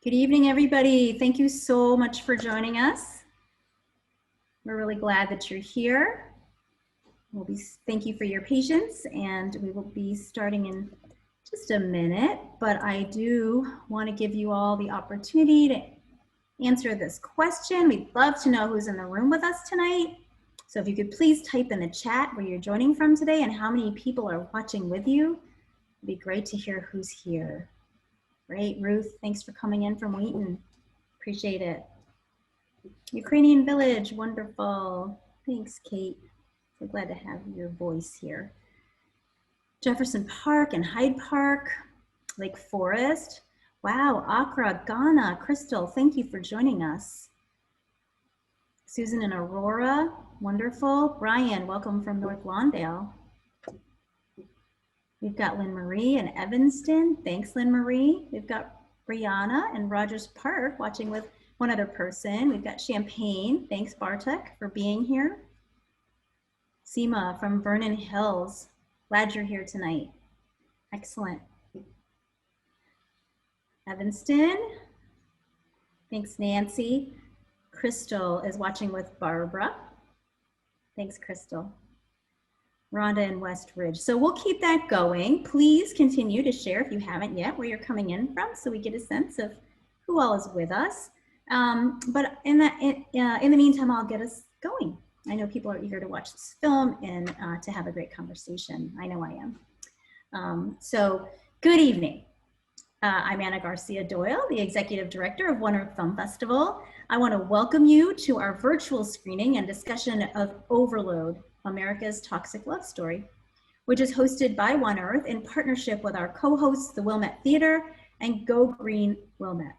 Good evening, everybody. Thank you so much for joining us. We're really glad that you're here. Thank you for your patience, and we will be starting in just a minute, but I do want to give you all the opportunity to answer this question. We'd love to know who's in the room with us tonight. So if you could please type in the chat where you're joining from today and how many people are watching with you. It'd be great to hear who's here. Great, Ruth, thanks for coming in from Wheaton. Appreciate it. Ukrainian Village, wonderful. Thanks, Kate. So glad to have your voice here. Jefferson Park and Hyde Park, Lake Forest. Wow, Accra, Ghana. Crystal, thank you for joining us. Susan and Aurora, wonderful. Brian, welcome from North Lawndale. We've got Lynn Marie and Evanston. Thanks, Lynn Marie. We've got Brianna and Rogers Park watching with one other person. We've got Champaign. Thanks, Bartek, for being here. Seema from Vernon Hills. Glad you're here tonight. Excellent. Evanston. Thanks, Nancy. Crystal is watching with Barbara. Thanks, Crystal. Rhonda and West Ridge. So we'll keep that going. Please continue to share if you haven't yet where you're coming in from so we get a sense of who all is with us. But in the meantime, I'll get us going. I know people are eager to watch this film and to have a great conversation. I know I am. So good evening. I'm Anna Garcia Doyle, the Executive Director of One Earth Film Festival. I want to welcome you to our virtual screening and discussion of Overload, America's Toxic Love Story, which is hosted by One Earth in partnership with our co-hosts, the Wilmette Theater and Go Green Wilmette.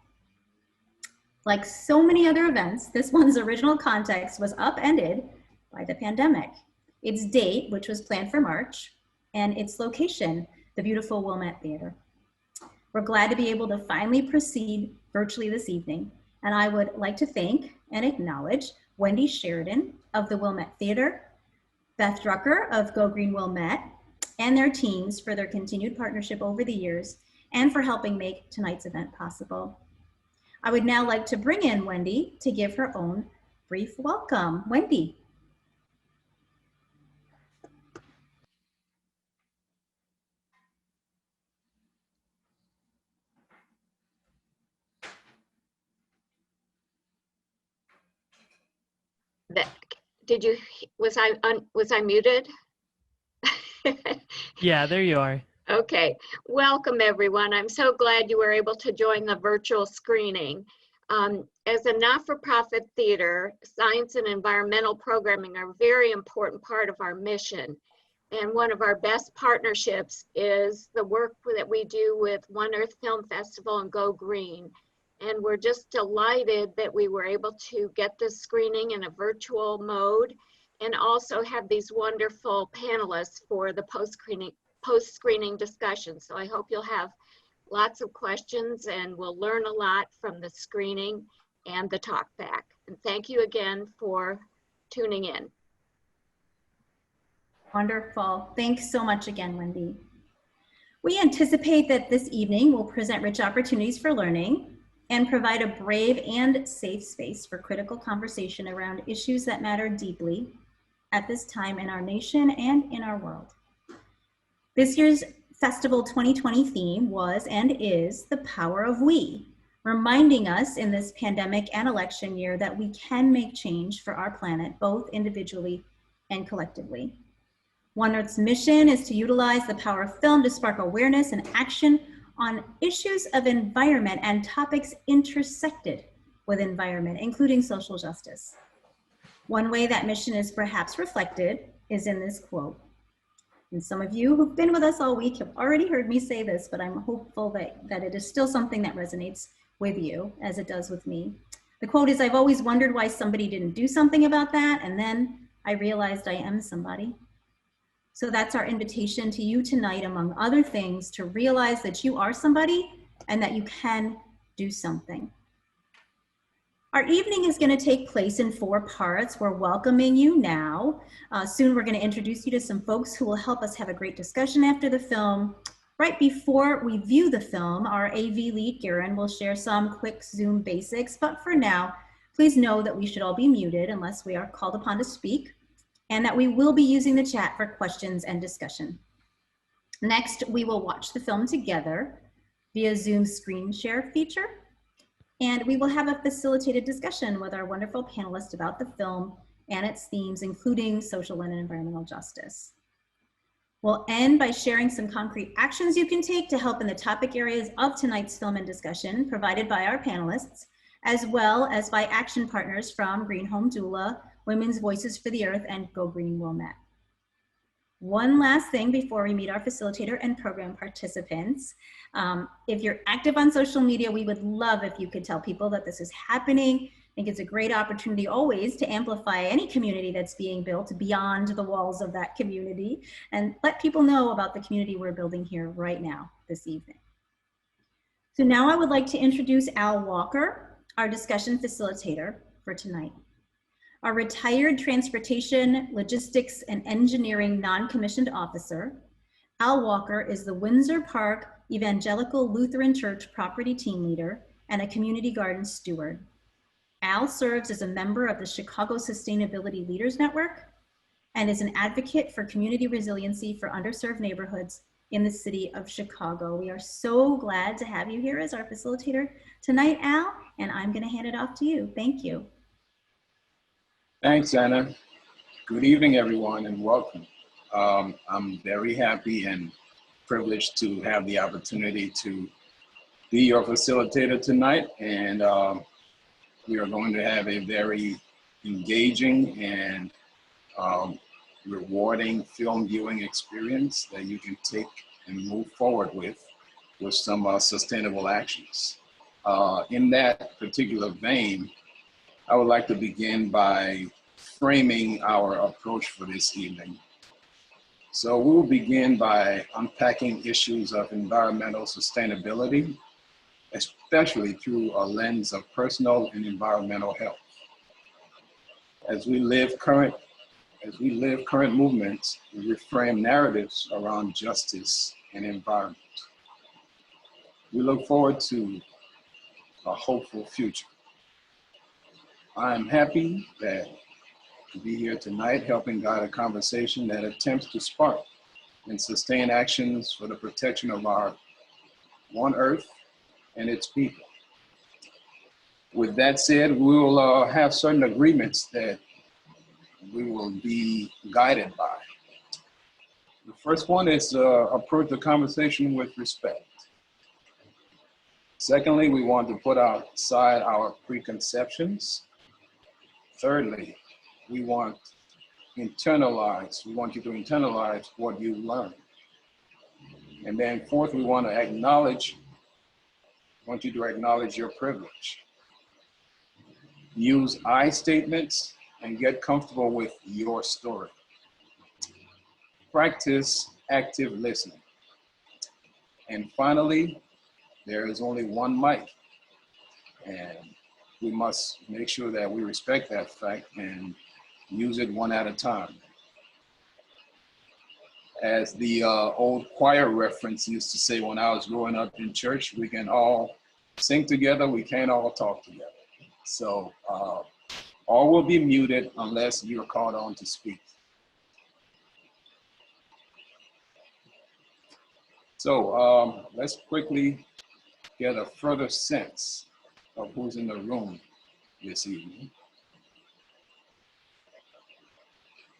Like so many other events, this one's original context was upended by the pandemic. Its date, which was planned for March, and its location, the beautiful Wilmette Theater. We're glad to be able to finally proceed virtually this evening, and I would like to thank and acknowledge Wendy Sheridan of the Wilmette Theater, Beth Drucker of Go Green Wilmette, and their teams for their continued partnership over the years and for helping make tonight's event possible. I would now like to bring in Wendy to give her own brief welcome. Wendy. Was I muted? Yeah, there you are. Okay, welcome everyone. I'm so glad you were able to join the virtual screening. As a not-for-profit theater, science and environmental programming are a very important part of our mission. And one of our best partnerships is the work that we do with One Earth Film Festival and Go Green. And we're just delighted that we were able to get this screening in a virtual mode and also have these wonderful panelists for the post-screening discussion. So I hope you'll have lots of questions and we'll learn a lot from the screening and the talk back. And thank you again for tuning in. Wonderful. Thanks so much again, Wendy. We anticipate that this evening will present rich opportunities for learning and provide a brave and safe space for critical conversation around issues that matter deeply at this time in our nation and in our world. This year's Festival 2020 theme was and is the power of we, reminding us in this pandemic and election year that we can make change for our planet, both individually and collectively. One Earth's mission is to utilize the power of film to spark awareness and action on issues of environment and topics intersected with environment, including social justice. One way that mission is perhaps reflected is in this quote. And some of you who've been with us all week have already heard me say this, but I'm hopeful that it is still something that resonates with you as it does with me. The quote is, "I've always wondered why somebody didn't do something about that, and then I realized I am somebody." So that's our invitation to you tonight, among other things, to realize that you are somebody and that you can do something. Our evening is going to take place in 4 parts. We're welcoming you now. Soon we're going to introduce you to some folks who will help us have a great discussion after the film. Right before we view the film, our AV lead, Garen, will share some quick Zoom basics, but for now, please know that we should all be muted unless we are called upon to speak, and that we will be using the chat for questions and discussion. Next, we will watch the film together via Zoom screen share feature, and we will have a facilitated discussion with our wonderful panelists about the film and its themes, including social and environmental justice. We'll end by sharing some concrete actions you can take to help in the topic areas of tonight's film and discussion provided by our panelists, as well as by action partners from Green Home Doula, Women's Voices for the Earth, and Go Green Wilmette. One last thing before we meet our facilitator and program participants. If you're active on social media, we would love if you could tell people that this is happening. I think it's a great opportunity always to amplify any community that's being built beyond the walls of that community and let people know about the community we're building here right now this evening. So now I would like to introduce Al Walker, our discussion facilitator for tonight. Our retired transportation, logistics, and engineering non-commissioned officer, Al Walker is the Windsor Park Evangelical Lutheran Church property team leader and a community garden steward. Al serves as a member of the Chicago Sustainability Leaders Network and is an advocate for community resiliency for underserved neighborhoods in the city of Chicago. We are so glad to have you here as our facilitator tonight, Al, and I'm going to hand it off to you. Thank you. Thanks, Anna. Good evening, everyone, and welcome. I'm very happy and privileged to have the opportunity to be your facilitator tonight, and we are going to have a very engaging and rewarding film viewing experience that you can take and move forward with some sustainable actions. In that particular vein, I would like to begin by framing our approach for this evening. So we will begin by unpacking issues of environmental sustainability, especially through a lens of personal and environmental health. As we live current movements, we reframe narratives around justice and environment. We look forward to a hopeful future. I am happy to be here tonight helping guide a conversation that attempts to spark and sustain actions for the protection of our one Earth and its people. With that said, we will have certain agreements that we will be guided by. The first one is approach the conversation with respect. Secondly, we want to put aside our preconceptions. Thirdly, we want you to internalize what you learn. And then fourth, we want you to acknowledge your privilege. Use I statements and get comfortable with your story. Practice active listening. And finally, there is only one mic, and we must make sure that we respect that fact and use it one at a time. As the old choir reference used to say when I was growing up in church, we can all sing together, we can't all talk together. So all will be muted unless you're called on to speak. So let's quickly get a further sense of who's in the room this evening.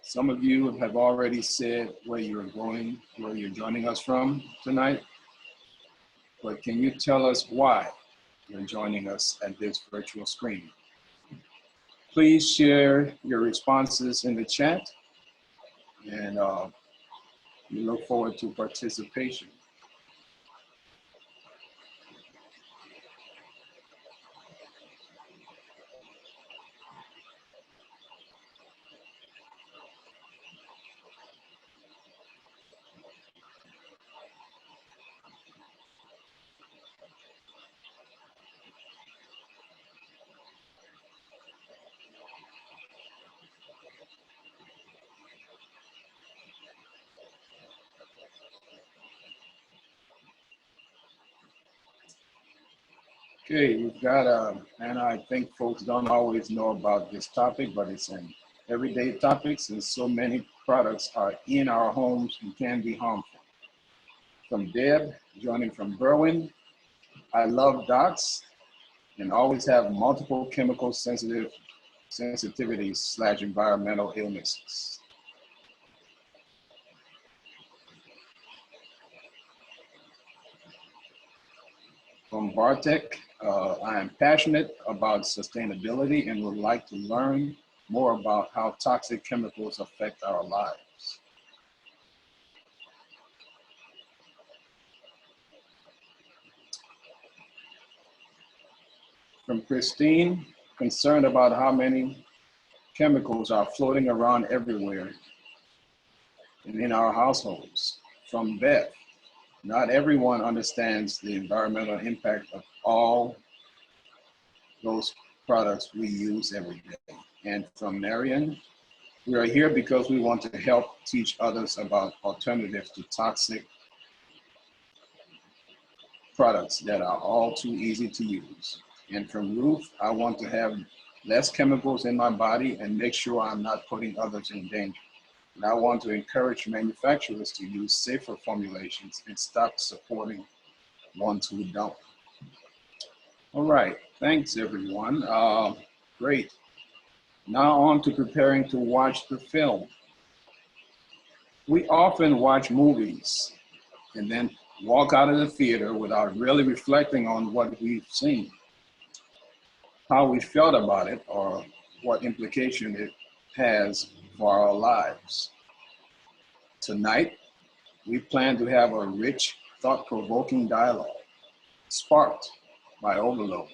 Some of you have already said where you're joining us from tonight, but can you tell us why you're joining us at this virtual screen? Please share your responses in the chat, and we look forward to participation. Okay, we've got, and I think folks don't always know about this topic, but it's an everyday topic since so many products are in our homes and can be harmful. From Deb, joining from Berwyn, I love docs and always have multiple chemical sensitivities / environmental illnesses. From Bartek, I am passionate about sustainability and would like to learn more about how toxic chemicals affect our lives. From Christine, concerned about how many chemicals are floating around everywhere and in our households. From Beth, not everyone understands the environmental impact of all those products we use every day. And from Marion, we are here because we want to help teach others about alternatives to toxic products that are all too easy to use. And from Ruth, I want to have less chemicals in my body and make sure I'm not putting others in danger. And I want to encourage manufacturers to use safer formulations and stop supporting ones who don't. All right, thanks everyone. Great. Now on to preparing to watch the film. We often watch movies and then walk out of the theater without really reflecting on what we've seen, how we felt about it, or what implication it has for our lives. Tonight, we plan to have a rich, thought-provoking dialogue, sparked by Overload,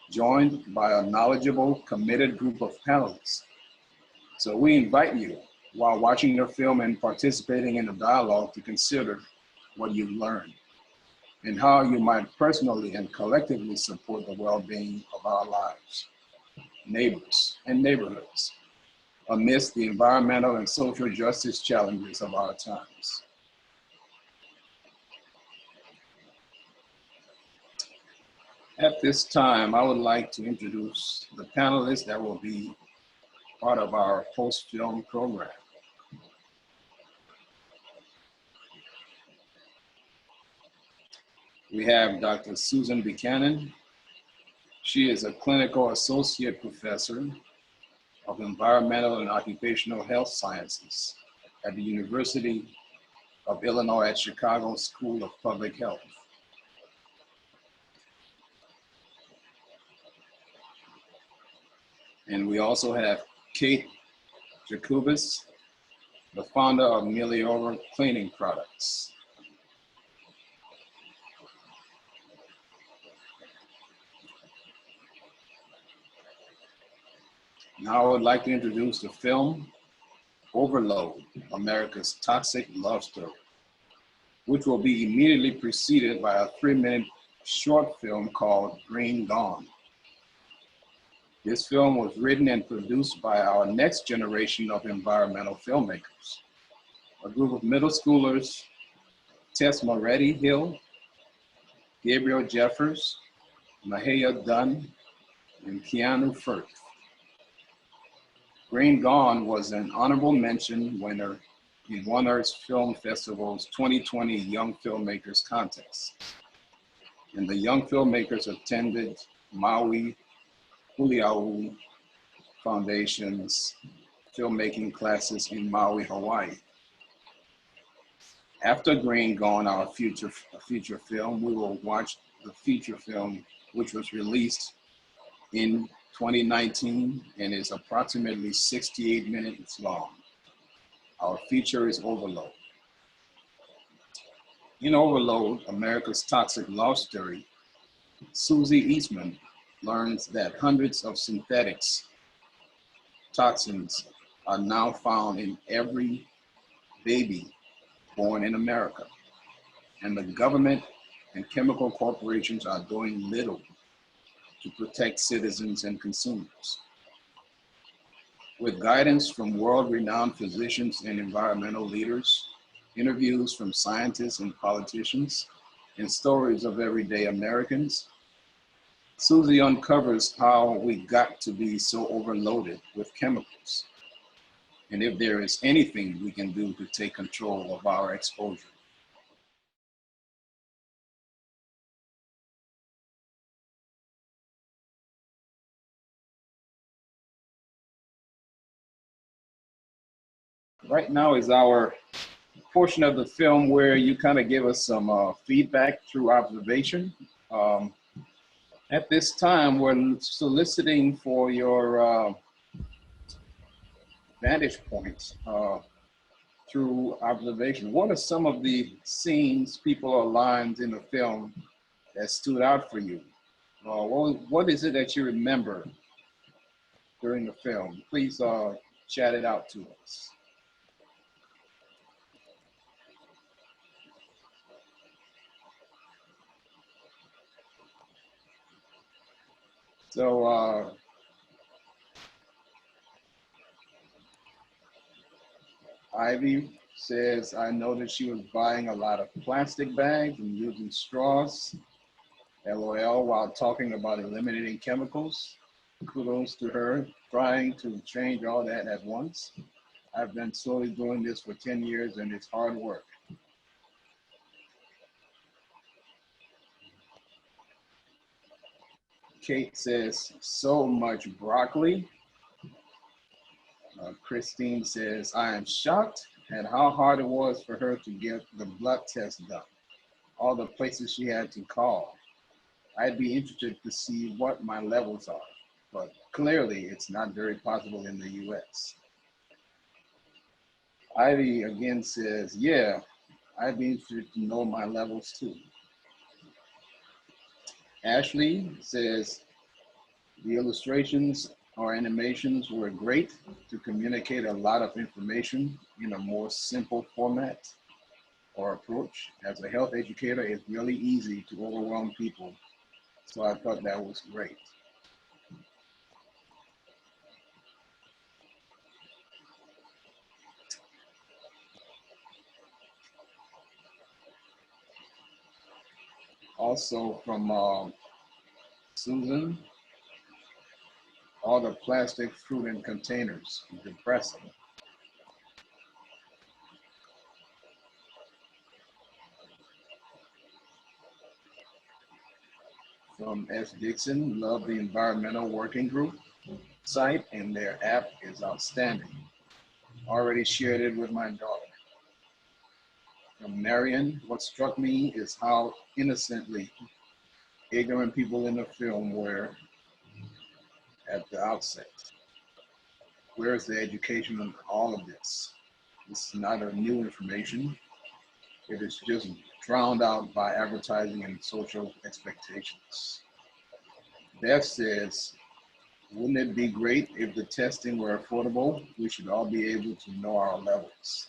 joined by a knowledgeable, committed group of panelists. So we invite you, while watching the film and participating in the dialogue, to consider what you've learned and how you might personally and collectively support the well-being of our lives, neighbors, and neighborhoods amidst the environmental and social justice challenges of our times. At this time, I would like to introduce the panelists that will be part of our post-film program. We have Dr. Susan Buchanan. She is a clinical associate professor of environmental and occupational health sciences at the University of Illinois at Chicago School of Public Health. And we also have Kate Jacobus, the founder of Meliora Cleaning Products. Now I would like to introduce the film Overload, America's Toxic Love Story, which will be immediately preceded by a 3-minute short film called Green Gone. This film was written and produced by our next generation of environmental filmmakers, a group of middle schoolers, Tess Moretti Hill, Gabriel Jeffers, Mahia Dunn, and Keanu Firth. Green Gone was an honorable mention winner in One Earth Film Festival's 2020 Young Filmmakers Contest. And the young filmmakers attended Maui Huliau Foundation's filmmaking classes in Maui, Hawaii. After Green Gone, our feature film, we will watch the feature film, which was released in 2019 and is approximately 68 minutes long. Our feature is Overload. In Overload, America's Toxic Love Story, Soozie Eastman learns that hundreds of synthetics toxins are now found in every baby born in America, and the government and chemical corporations are doing little to protect citizens and consumers. With guidance from world-renowned physicians and environmental leaders, interviews from scientists and politicians, and stories of everyday Americans, Soozie uncovers how we got to be so overloaded with chemicals, and if there is anything we can do to take control of our exposure. Right now is our portion of the film where you kind of give us some feedback through observation. At this time, we're soliciting for your vantage points through observation. What are some of the scenes, people, or lines in the film that stood out for you? What is it that you remember during the film? Please chat it out to us. So Ivy says, I noticed she was buying a lot of plastic bags and using straws, LOL, while talking about eliminating chemicals. Kudos to her, trying to change all that at once. I've been slowly doing this for 10 years and it's hard work. Kate says, so much broccoli. Christine says, I am shocked at how hard it was for her to get the blood test done. All the places she had to call. I'd be interested to see what my levels are, but clearly it's not very possible in the US. Ivy again says, yeah, I'd be interested to know my levels too. Ashley says, the illustrations or animations were great to communicate a lot of information in a more simple format or approach. As a health educator, it's really easy to overwhelm people, so I thought that was great. Also from Susan, all the plastic fruit and containers, depressing. From S. Dixon, love the environmental working group site and their app is outstanding. Already shared it with my daughter. From Marion, what struck me is how innocently ignorant people in the film were at the outset. Where is the education on all of this? This is not a new information. It is just drowned out by advertising and social expectations. Beth says, wouldn't it be great if the testing were affordable? We should all be able to know our levels.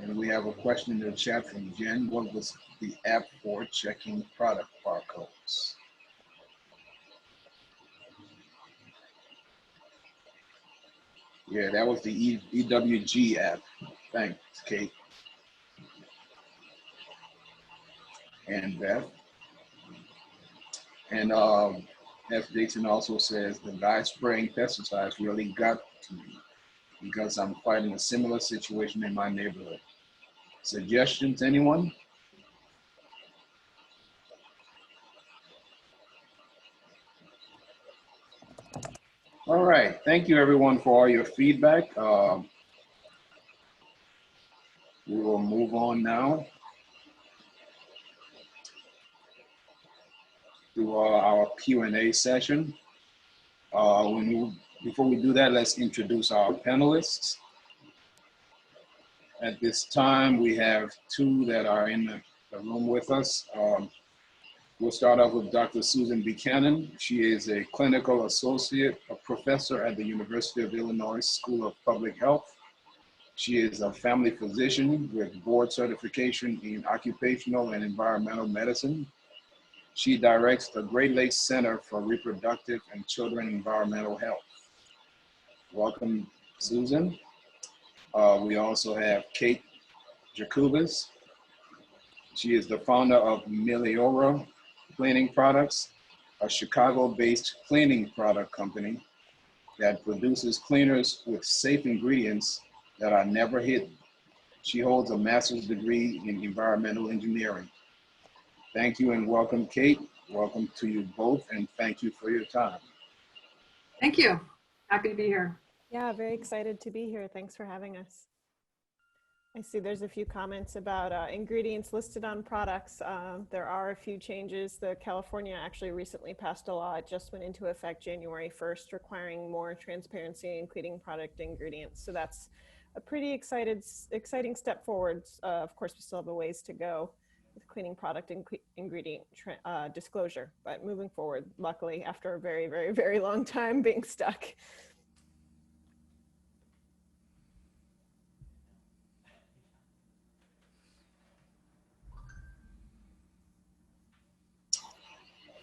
And we have a question in the chat from Jen. What was the app for checking product barcodes? Yeah, that was the EWG app. Thanks, Kate. And Beth. And F. Dixon also says, the guy spraying pesticides really got to me because I'm fighting a similar situation in my neighborhood. Suggestions, anyone? All right, thank you everyone for all your feedback. We will move on now to our Q&A session. Before we do that, let's introduce our panelists. At this time, we have two that are in the room with us. We'll start off with Dr. Susan Buchanan. She is a clinical associate, a professor at the University of Illinois School of Public Health. She is a family physician with board certification in occupational and environmental medicine. She directs the Great Lakes Center for Reproductive and Children Environmental Health. Welcome, Susan. We also have Kate Jacobus. She is the founder of Meliora Cleaning Products, a Chicago-based cleaning product company that produces cleaners with safe ingredients that are never hidden. She holds a master's degree in environmental engineering. Thank you and welcome, Kate. Welcome to you both, and thank you for your time. Thank you. Happy to be here. Yeah, very excited to be here. Thanks for having us. I see there's a few comments about ingredients listed on products. There are a few changes. California actually recently passed a law. It just went into effect January 1st, requiring more transparency in cleaning product ingredients. So that's a pretty exciting step forward. Of course, we still have a ways to go with cleaning product ingredient disclosure, but moving forward, luckily, after a very, very, very long time being stuck.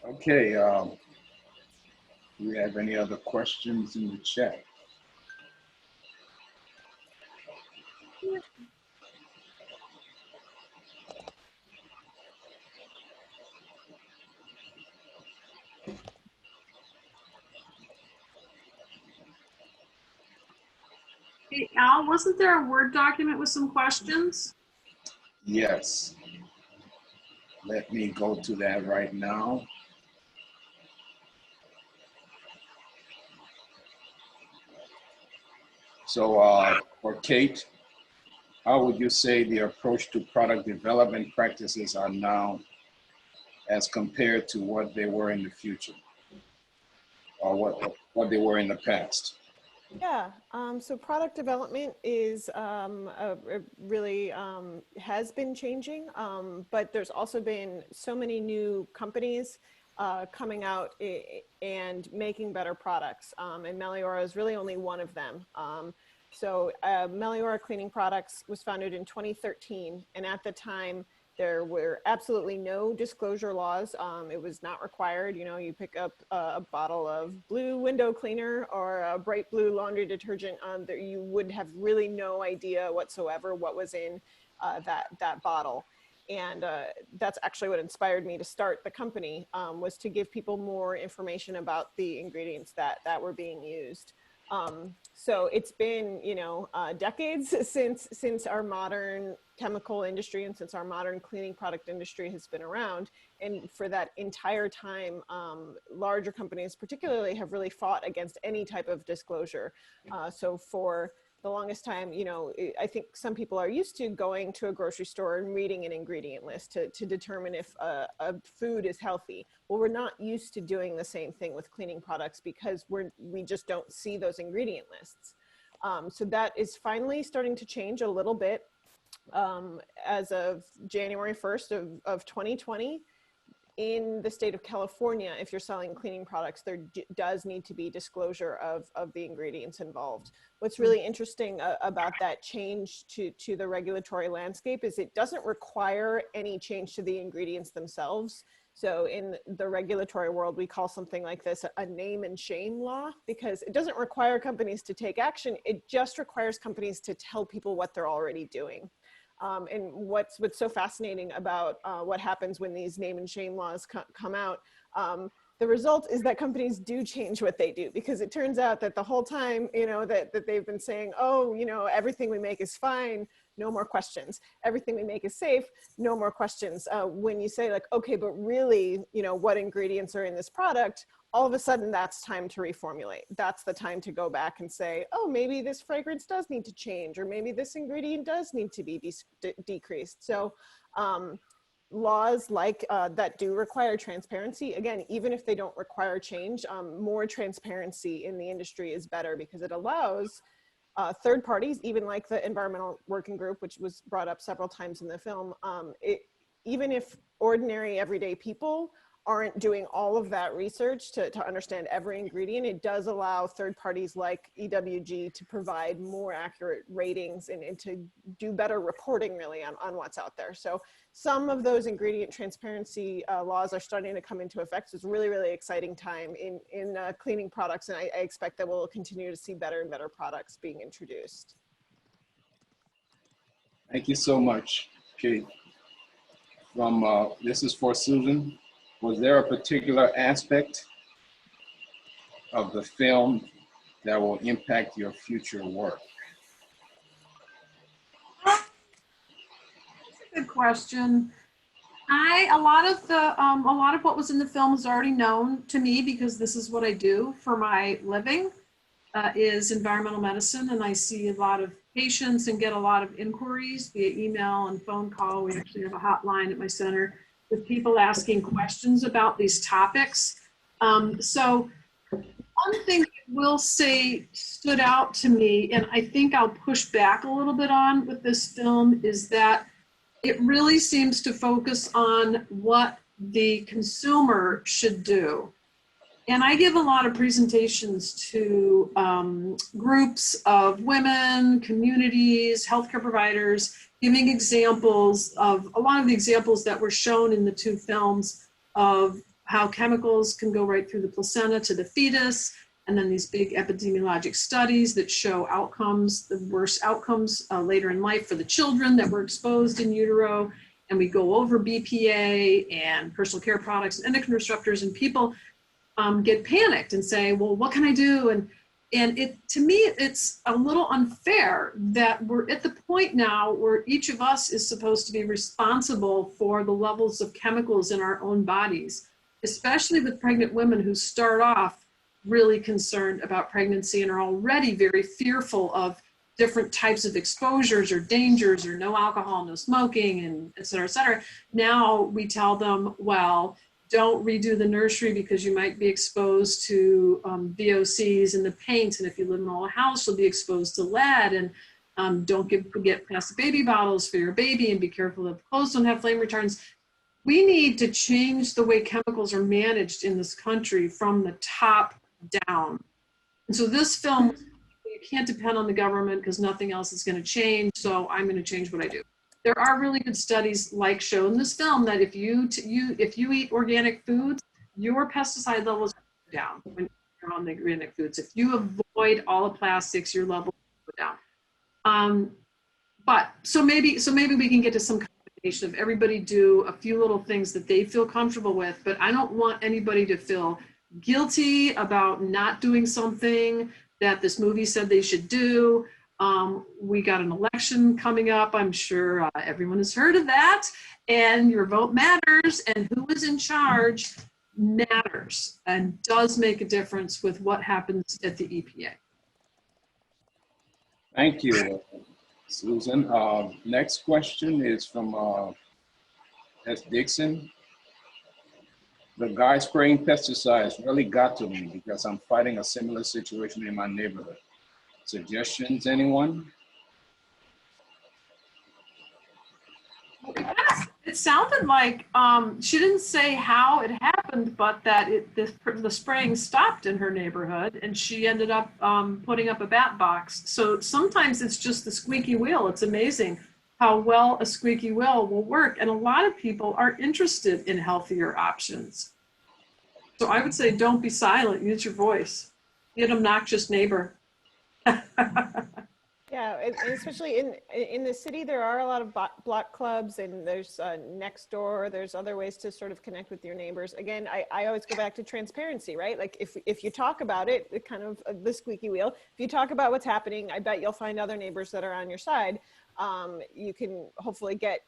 Okay, do we have any other questions in the chat? Hey, Al, wasn't there a Word document with some questions? Yes. Let me go to that right now. So for Kate, how would you say the approach to product development practices are now as compared to what they were in the future, or what they were in the past? Yeah, so product development is really has been changing, but there's also been so many new companies coming out and making better products, and Meliora is really only one of them. Meliora Cleaning Products was founded in 2013, and at the time there were absolutely no disclosure laws. It was not required. You know, you pick up a bottle of blue window cleaner or a bright blue laundry detergent, you would have really no idea whatsoever what was in that bottle. And that's actually what inspired me to start the company, was to give people more information about the ingredients that were being used. So it's been, you know, decades since our modern chemical industry and since our modern cleaning product industry has been around. And for that entire time, larger companies particularly have really fought against any type of disclosure. So for the longest time, you know, I think some people are used to going to a grocery store and reading an ingredient list to determine if a food is healthy. Well, we're not used to doing the same thing with cleaning products because we just don't see those ingredient lists. So that is finally starting to change a little bit. As of January 1st of 2020, in the state of California, if you're selling cleaning products, there does need to be disclosure of the ingredients involved. What's really interesting about that change to the regulatory landscape is it doesn't require any change to the ingredients themselves. So in the regulatory world, we call something like this a name and shame law, because it doesn't require companies to take action. It just requires companies to tell people what they're already doing. And what's so fascinating about what happens when these name and shame laws come out, the result is that companies do change what they do, because it turns out that the whole time, you know, that they've been saying, oh, you know, everything we make is fine, no more questions. Everything we make is safe, no more questions. When you say like, okay, but really, you know, what ingredients are in this product, all of a sudden that's time to reformulate. That's the time to go back and say, oh, maybe this fragrance does need to change, or maybe this ingredient does need to be decreased. So laws like that do require transparency, again, even if they don't require change, more transparency in the industry is better, because it allows third parties, even like the Environmental Working Group, which was brought up several times in the film, even if ordinary everyday people aren't doing all of that research to understand every ingredient, it does allow third parties like EWG to provide more accurate ratings and to do better reporting really on what's out there. So some of those ingredient transparency laws are starting to come into effect. So it's a really, really exciting time in cleaning products, and I expect that we'll continue to see better and better products being introduced. Thank you so much, Kate. This is for Susan. Was there a particular aspect of the film that will impact your future work? That's a good question. A lot of what was in the film is already known to me because this is what I do for my living, is environmental medicine, and I see a lot of patients and get a lot of inquiries via email and phone call. We actually have a hotline at my center with people asking questions about these topics. So one thing I will say stood out to me, and I think I'll push back a little bit on with this film, is that it really seems to focus on what the consumer should do. And I give a lot of presentations to groups of women, communities, healthcare providers, giving examples of a lot of the examples that were shown in the two films of how chemicals can go right through the placenta to the fetus, and then these big epidemiologic studies that show outcomes, the worst outcomes later in life for the children that were exposed in utero. And we go over BPA and personal care products and endocrine disruptors, and people get panicked and say, well, what can I do? And to me, it's a little unfair that we're at the point now where each of us is supposed to be responsible for the levels of chemicals in our own bodies, especially with pregnant women who start off really concerned about pregnancy and are already very fearful of different types of exposures or dangers, or no alcohol, no smoking, and et cetera, et cetera. Now we tell them, well, don't redo the nursery because you might be exposed to VOCs in the paint. And if you live in a old house, you'll be exposed to lead. And don't get plastic baby bottles for your baby, and be careful that the clothes don't have flame retardants. We need to change the way chemicals are managed in this country from the top down. And so this film, you can't depend on the government because nothing else is going to change. So I'm going to change what I do. There are really good studies like shown in this film that if you eat organic foods, your pesticide levels go down when you're on the organic foods. If you avoid all the plastics, your levels go down. But so maybe we can get to some combination of everybody do a few little things that they feel comfortable with. But I don't want anybody to feel guilty about not doing something that this movie said they should do. We got an election coming up. I'm sure everyone has heard of that. And your vote matters, and who is in charge matters and does make a difference with what happens at the EPA. Thank you, Susan. Next question is from S. Dixon. The guy spraying pesticides really got to me because I'm fighting a similar situation in my neighborhood. Suggestions, anyone? It sounded like she didn't say how it happened, but that the spraying stopped in her neighborhood, and she ended up putting up a bat box. So sometimes it's just the squeaky wheel. It's amazing how well a squeaky wheel will work, and a lot of people are interested in healthier options. So I would say don't be silent. Use your voice. Be an obnoxious neighbor. Yeah, and especially in the city, there are a lot of block clubs, and there's next door. There's other ways to sort of connect with your neighbors. Again, I always go back to transparency, right? Like if you talk about it, kind of the squeaky wheel, if you talk about what's happening, I bet you'll find other neighbors that are on your side. You can hopefully get,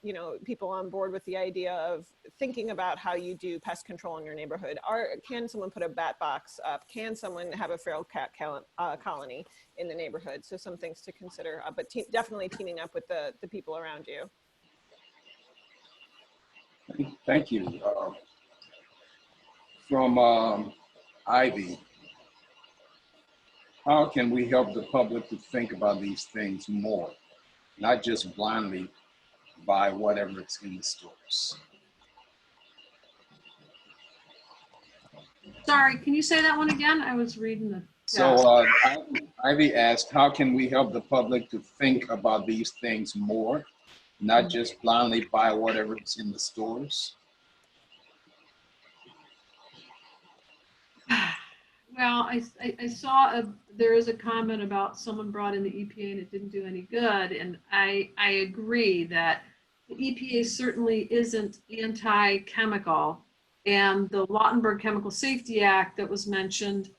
people on board with the idea of thinking about how you do pest control in your neighborhood. Can someone put a bat box up? Can someone have a feral cat colony in the neighborhood? So some things to consider, but definitely teaming up with the people around you. Thank you. From Ivy, how can we help the public to think about these things more? Not just blindly buy whatever is in the stores. Sorry, can you say that one again? I was reading the. So Ivy asked, how can we help the public to think about these things more, not just blindly buy whatever is in the stores? Well, I saw there is a comment about someone brought in the EPA and it didn't do any good, and I agree that the EPA certainly isn't anti-chemical. And the Lautenberg Chemical Safety Act that was mentioned,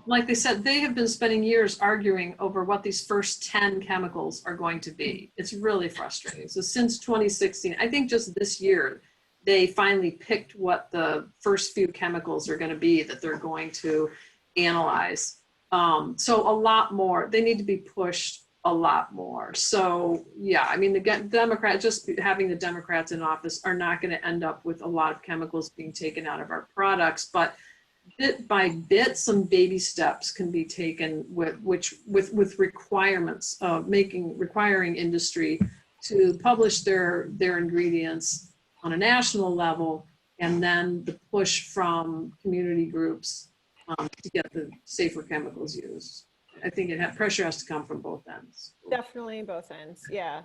like they said, they have been spending years arguing over what these first 10 chemicals are going to be. It's really frustrating. So since 2016, I think just this year, they finally picked what the first few chemicals are going to be that they're going to analyze. So a lot more, they need to be pushed a lot more. So yeah, I mean, the Democrats, just having the Democrats in office are not going to end up with a lot of chemicals being taken out of our products, but bit by bit, some baby steps can be taken with requirements of requiring industry to publish their ingredients on a national level, and then the push from community groups to get the safer chemicals used. I think pressure has to come from both ends. Definitely both ends. Yeah.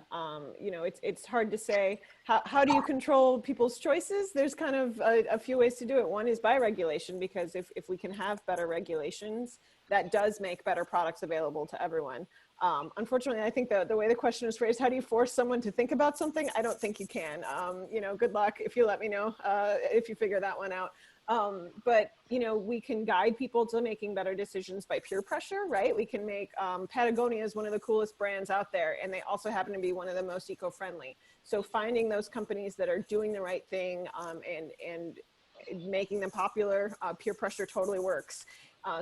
You know, it's hard to say how do you control people's choices? There's kind of a few ways to do it. One is by regulation, because if we can have better regulations, that does make better products available to everyone. Unfortunately, I think the way the question is phrased, how do you force someone to think about something? I don't think you can. You know, good luck if you let me know if you figure that one out. But, you know, we can guide people to making better decisions by peer pressure, right? We can make, Patagonia is one of the coolest brands out there, and they also happen to be one of the most eco-friendly. So finding those companies that are doing the right thing and making them popular, peer pressure totally works.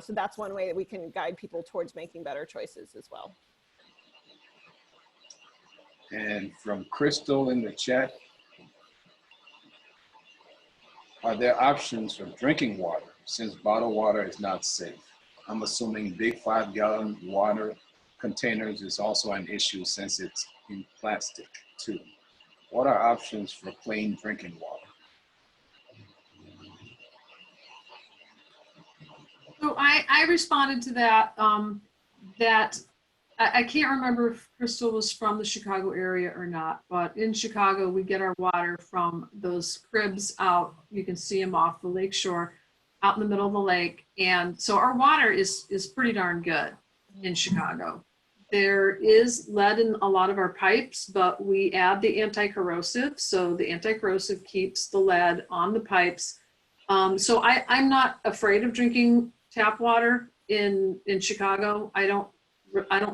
So that's one way that we can guide people towards making better choices as well. And from Crystal in the chat, are there options for drinking water since bottled water is not safe? I'm assuming big 5-gallon water containers is also an issue since it's in plastic too. What are options for plain drinking water? So I responded to that, that I can't remember if Crystal was from the Chicago area or not, but in Chicago, we get our water from those cribs out. You can see them off the lake shore, out in the middle of the lake. And so our water is pretty darn good in Chicago. There is lead in a lot of our pipes, but we add the anti-corrosive. So the anti-corrosive keeps the lead on the pipes. So I'm not afraid of drinking tap water in Chicago. I don't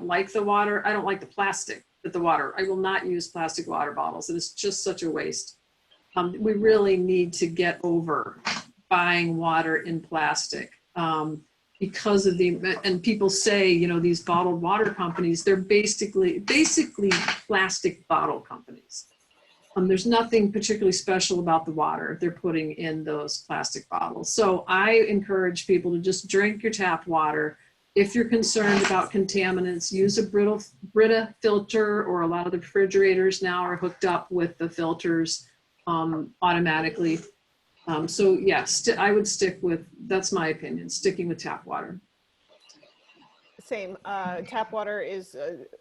like the water. I don't like the plastic with the water. I will not use plastic water bottles. It is just such a waste. We really need to get over buying water in plastic because of and people say, you know, these bottled water companies, they're basically plastic bottle companies. There's nothing particularly special about the water they're putting in those plastic bottles. So I encourage people to just drink your tap water. If you're concerned about contaminants, use a Brita filter, or a lot of the refrigerators now are hooked up with the filters automatically. So yes, I would stick with, that's my opinion, sticking with tap water. Same. Tap water is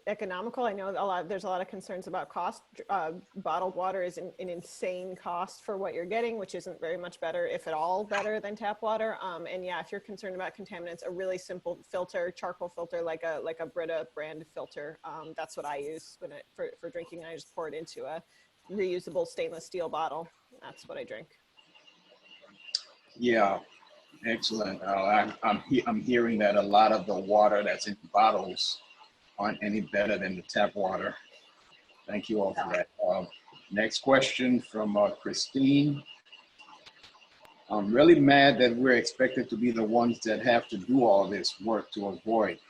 economical. I know there's a lot of concerns about cost. Bottled water is an insane cost for what you're getting, which isn't very much better, if at all better than tap water. And yeah, if you're concerned about contaminants, a really simple filter, charcoal filter, like a Brita brand filter. That's what I use for drinking. I just pour it into a reusable stainless steel bottle. That's what I drink. Yeah. Excellent. I'm hearing that a lot of the water that's in bottles aren't any better than the tap water. Thank you all for that. Next question from Christine. I'm really mad that we're expected to be the ones that have to do all this work to avoid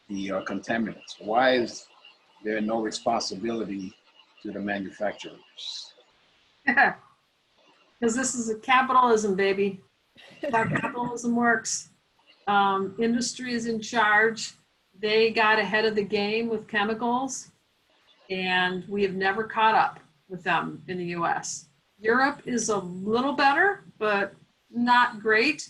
the contaminants. Why is there no responsibility to the manufacturers? Because this is a capitalism, baby. How capitalism works. Industry is in charge. They got ahead of the game with chemicals, and we have never caught up with them in the US. Europe is a little better, but not great.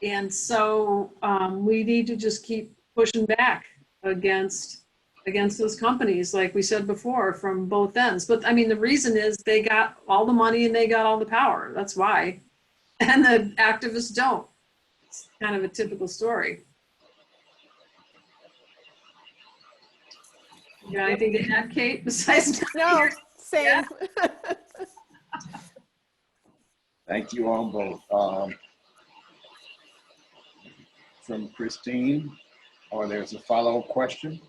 And so we need to just keep pushing back against those companies, like we said before, from both ends. But I mean, the reason is they got all the money and they got all the power. That's why. And the activists don't. It's kind of a typical story. You got anything to add, Kate, besides? No, Same. Thank you all both. From Christine, or there's a follow-up question.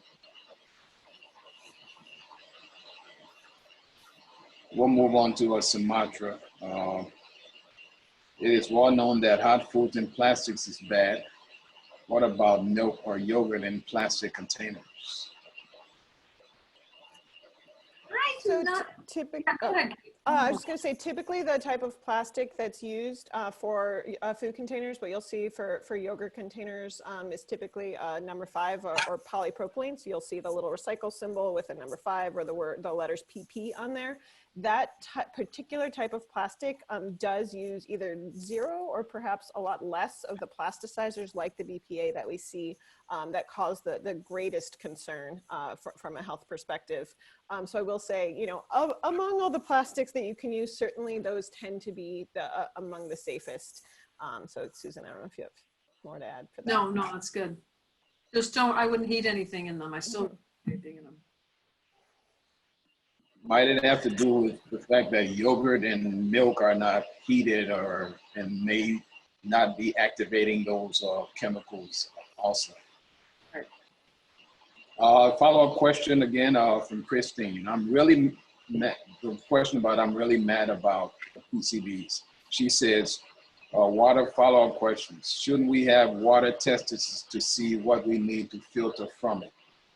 We'll move on to Sumatra. It is well known that hot foods in plastics is bad. What about milk or yogurt in plastic containers? So typically, I was going to say, typically the type of plastic that's used for food containers, what you'll see for yogurt containers is typically number 5 or polypropylene. So you'll see the little recycle symbol with a number 5 or the letters PP on there. That particular type of plastic does use either 0 or perhaps a lot less of the plasticizers like the BPA that we see that cause the greatest concern from a health perspective. So I will say, you know, among all the plastics that you can use, certainly those tend to be among the safest. So Susan, I don't know if you have more to add for that. No, that's good. Just I wouldn't heat anything in them. I still don't heat anything in them. Might it have to do with the fact that yogurt and milk are not heated and may not be activating those chemicals also? Right. Follow-up question again from Christine. I'm really mad about the PCBs. She says, water follow-up questions. Shouldn't we have water tests to see what we need to filter from it?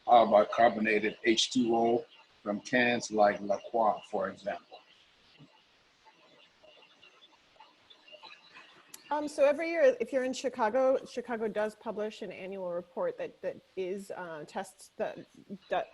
How about carbonated H2O from cans like La Croix, for example? So every year, if you're in Chicago, Chicago does publish an annual report that is tests that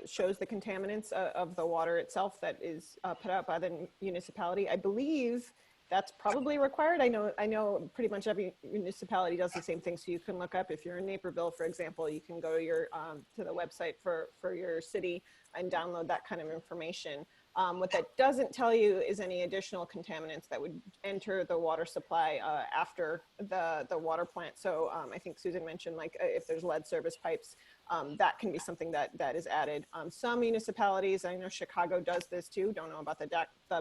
shows the contaminants of the water itself that is put out by the municipality. I believe that's probably required. I know pretty much every municipality does the same thing. So you can look up, if you're in Naperville, for example, you can go to your to the website for your city and download that kind of information. What that doesn't tell you is any additional contaminants that would enter the water supply after the water plant. So I think Susan mentioned, like, if there's lead service pipes, that can be something that is added. Some municipalities, I know Chicago does this too, don't know about the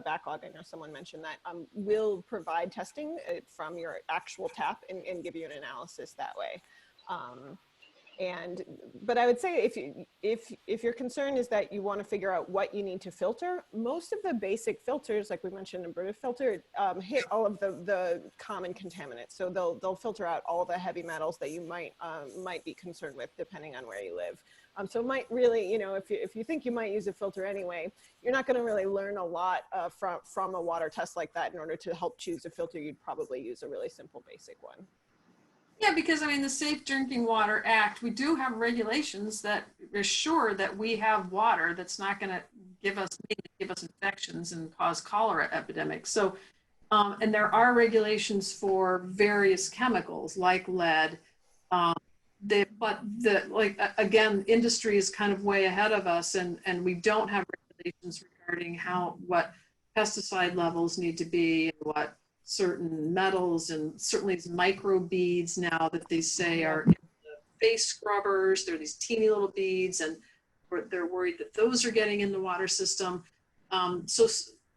backlog, I know someone mentioned that, will provide testing from your actual tap and give you an analysis that way. But I would say if your concern is that you want to figure out what you need to filter, most of the basic filters, like we mentioned, a Brita filter, hit all of the common contaminants. So they'll filter out all the heavy metals that you might be concerned with, depending on where you live. So it might really, you know, if you think you might use a filter anyway, you're not going to really learn a lot from a water test like that. In order to help choose a filter, you'd probably use a really simple basic one. Yeah, because I mean, the Safe Drinking Water Act, we do have regulations that assure that we have water that's not going to give us infections and cause cholera epidemics. So, and there are regulations for various chemicals like lead. Again, industry is kind of way ahead of us, and we don't have regulations regarding what pesticide levels need to be and what certain metals, and certainly these micro beads now that they say are in the face scrubbers. They're these teeny little beads, and they're worried that those are getting in the water system. So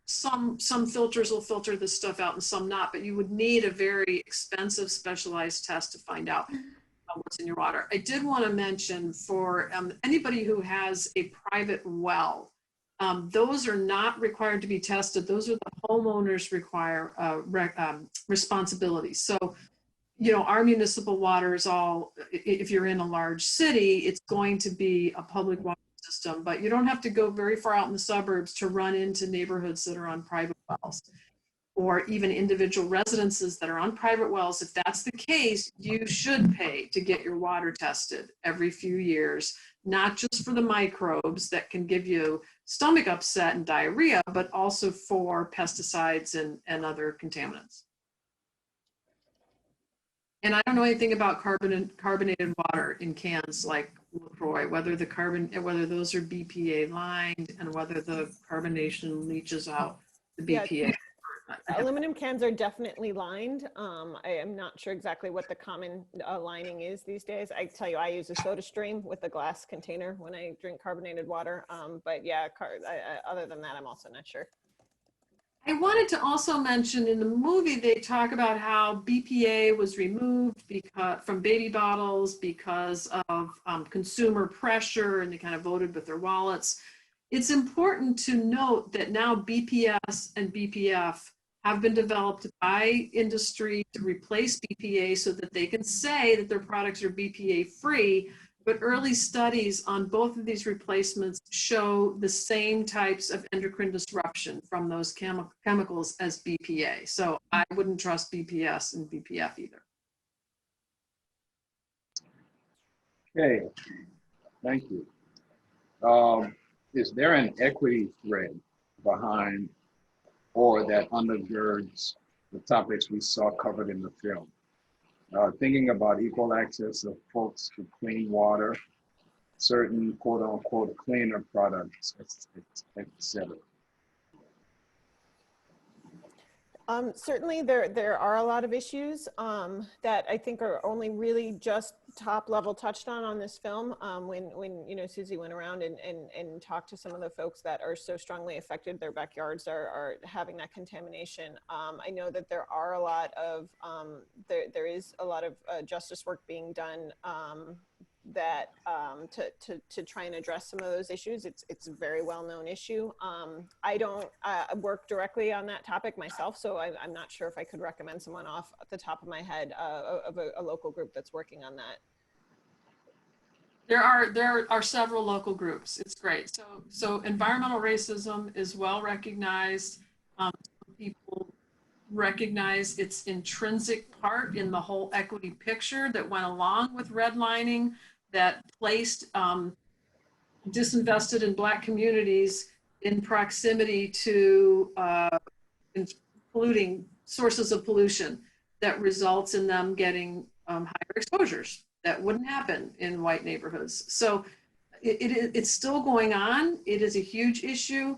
some filters will filter this stuff out and some not, but you would need a very expensive specialized test to find out what's in your water. I did want to mention for anybody who has a private well, those are not required to be tested. Those are the homeowners' responsibility. So, you know, our municipal water is all, if you're in a large city, it's going to be a public water system, but you don't have to go very far out in the suburbs to run into neighborhoods that are on private wells, or even individual residences that are on private wells. If that's the case, you should pay to get your water tested every few years, not just for the microbes that can give you stomach upset and diarrhea, but also for pesticides and other contaminants. And I don't know anything about carbonated water in cans like LaCroix, whether those are BPA lined and whether the carbonation leaches out the BPA. Yeah. Aluminum cans are definitely lined. I am not sure exactly what the common lining is these days. I tell you, I use a soda stream with a glass container when I drink carbonated water. But yeah, other than that, I'm also not sure. I wanted to also mention in the movie, they talk about how BPA was removed from baby bottles because of consumer pressure, and they kind of voted with their wallets. It's important to note that now BPS and BPF have been developed by industry to replace BPA so that they can say that their products are BPA free. But early studies on both of these replacements show the same types of endocrine disruption from those chemicals as BPA. So I wouldn't trust BPS and BPF either. Okay, thank you. Is there an equity thread behind or that undergirds the topics we saw covered in the film? Thinking about equal access of folks to clean water, certain quote unquote cleaner products, etc. Certainly there are a lot of issues that I think are only really just top level touched on this film. When you know, Soozie went around and talked to some of the folks that are so strongly affected, their backyards are having that contamination. I know that there are a lot of, there is a lot of justice work being done that to try and address some of those issues. It's a very well-known issue. I don't work directly on that topic myself, so I'm not sure if I could recommend someone off the top of my head of a local group that's working on that. There are several local groups. It's great. So environmental racism is well recognized. People recognize its intrinsic part in the whole equity picture that went along with redlining, that placed disinvested in Black communities in proximity to polluting sources of pollution that results in them getting higher exposures that wouldn't happen in white neighborhoods. So it's still going on. It is a huge issue.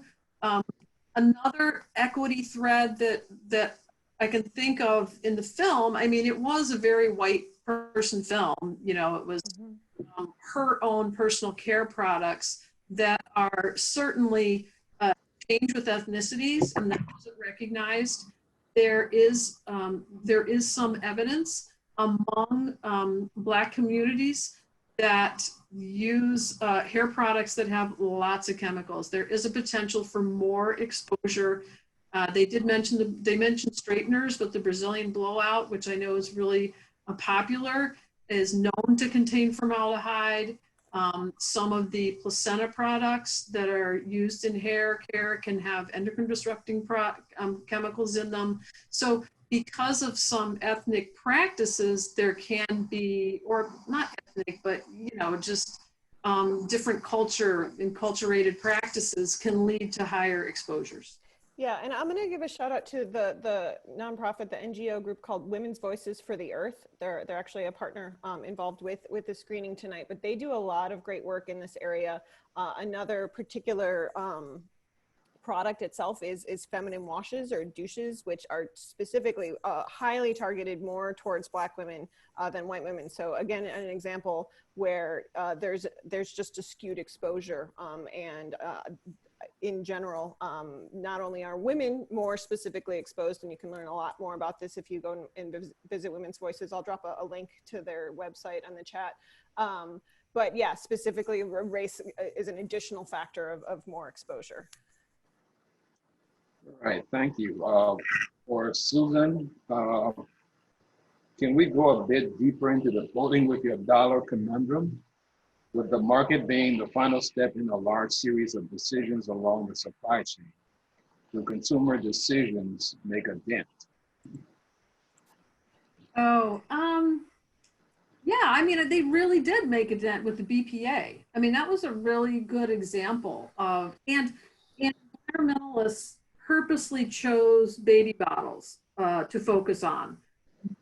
Another equity thread that I can think of in the film, I mean, it was a very white person film, you know, it was her own personal care products that are certainly changed with ethnicities, and that wasn't recognized. There is some evidence among Black communities that use hair products that have lots of chemicals. There is a potential for more exposure. They mentioned straighteners, but the Brazilian blowout, which I know is really popular, is known to contain formaldehyde. Some of the placenta products that are used in hair care can have endocrine disrupting chemicals in them. So because of some ethnic practices, there can be, or not ethnic, but you know, just different culture, enculturated practices can lead to higher exposures. Yeah, and I'm going to give a shout out to the nonprofit, the NGO group called Women's Voices for the Earth. They're actually a partner involved with the screening tonight, but they do a lot of great work in this area. Another particular product itself is feminine washes or douches, which are specifically highly targeted more towards Black women than white women. So again, an example where there's just a skewed exposure and in general, not only are women more specifically exposed, and you can learn a lot more about this if you go and visit Women's Voices. I'll drop a link to their website on the chat. But yeah, specifically race is an additional factor of more exposure. All right, thank you. For Susan, can we go a bit deeper into the voting with your dollar conundrum? With the market being the final step in a large series of decisions along the supply chain, do consumer decisions make a dent? Oh, yeah, I mean, they really did make a dent with the BPA. I mean, that was a really good example of, and environmentalists purposely chose baby bottles to focus on.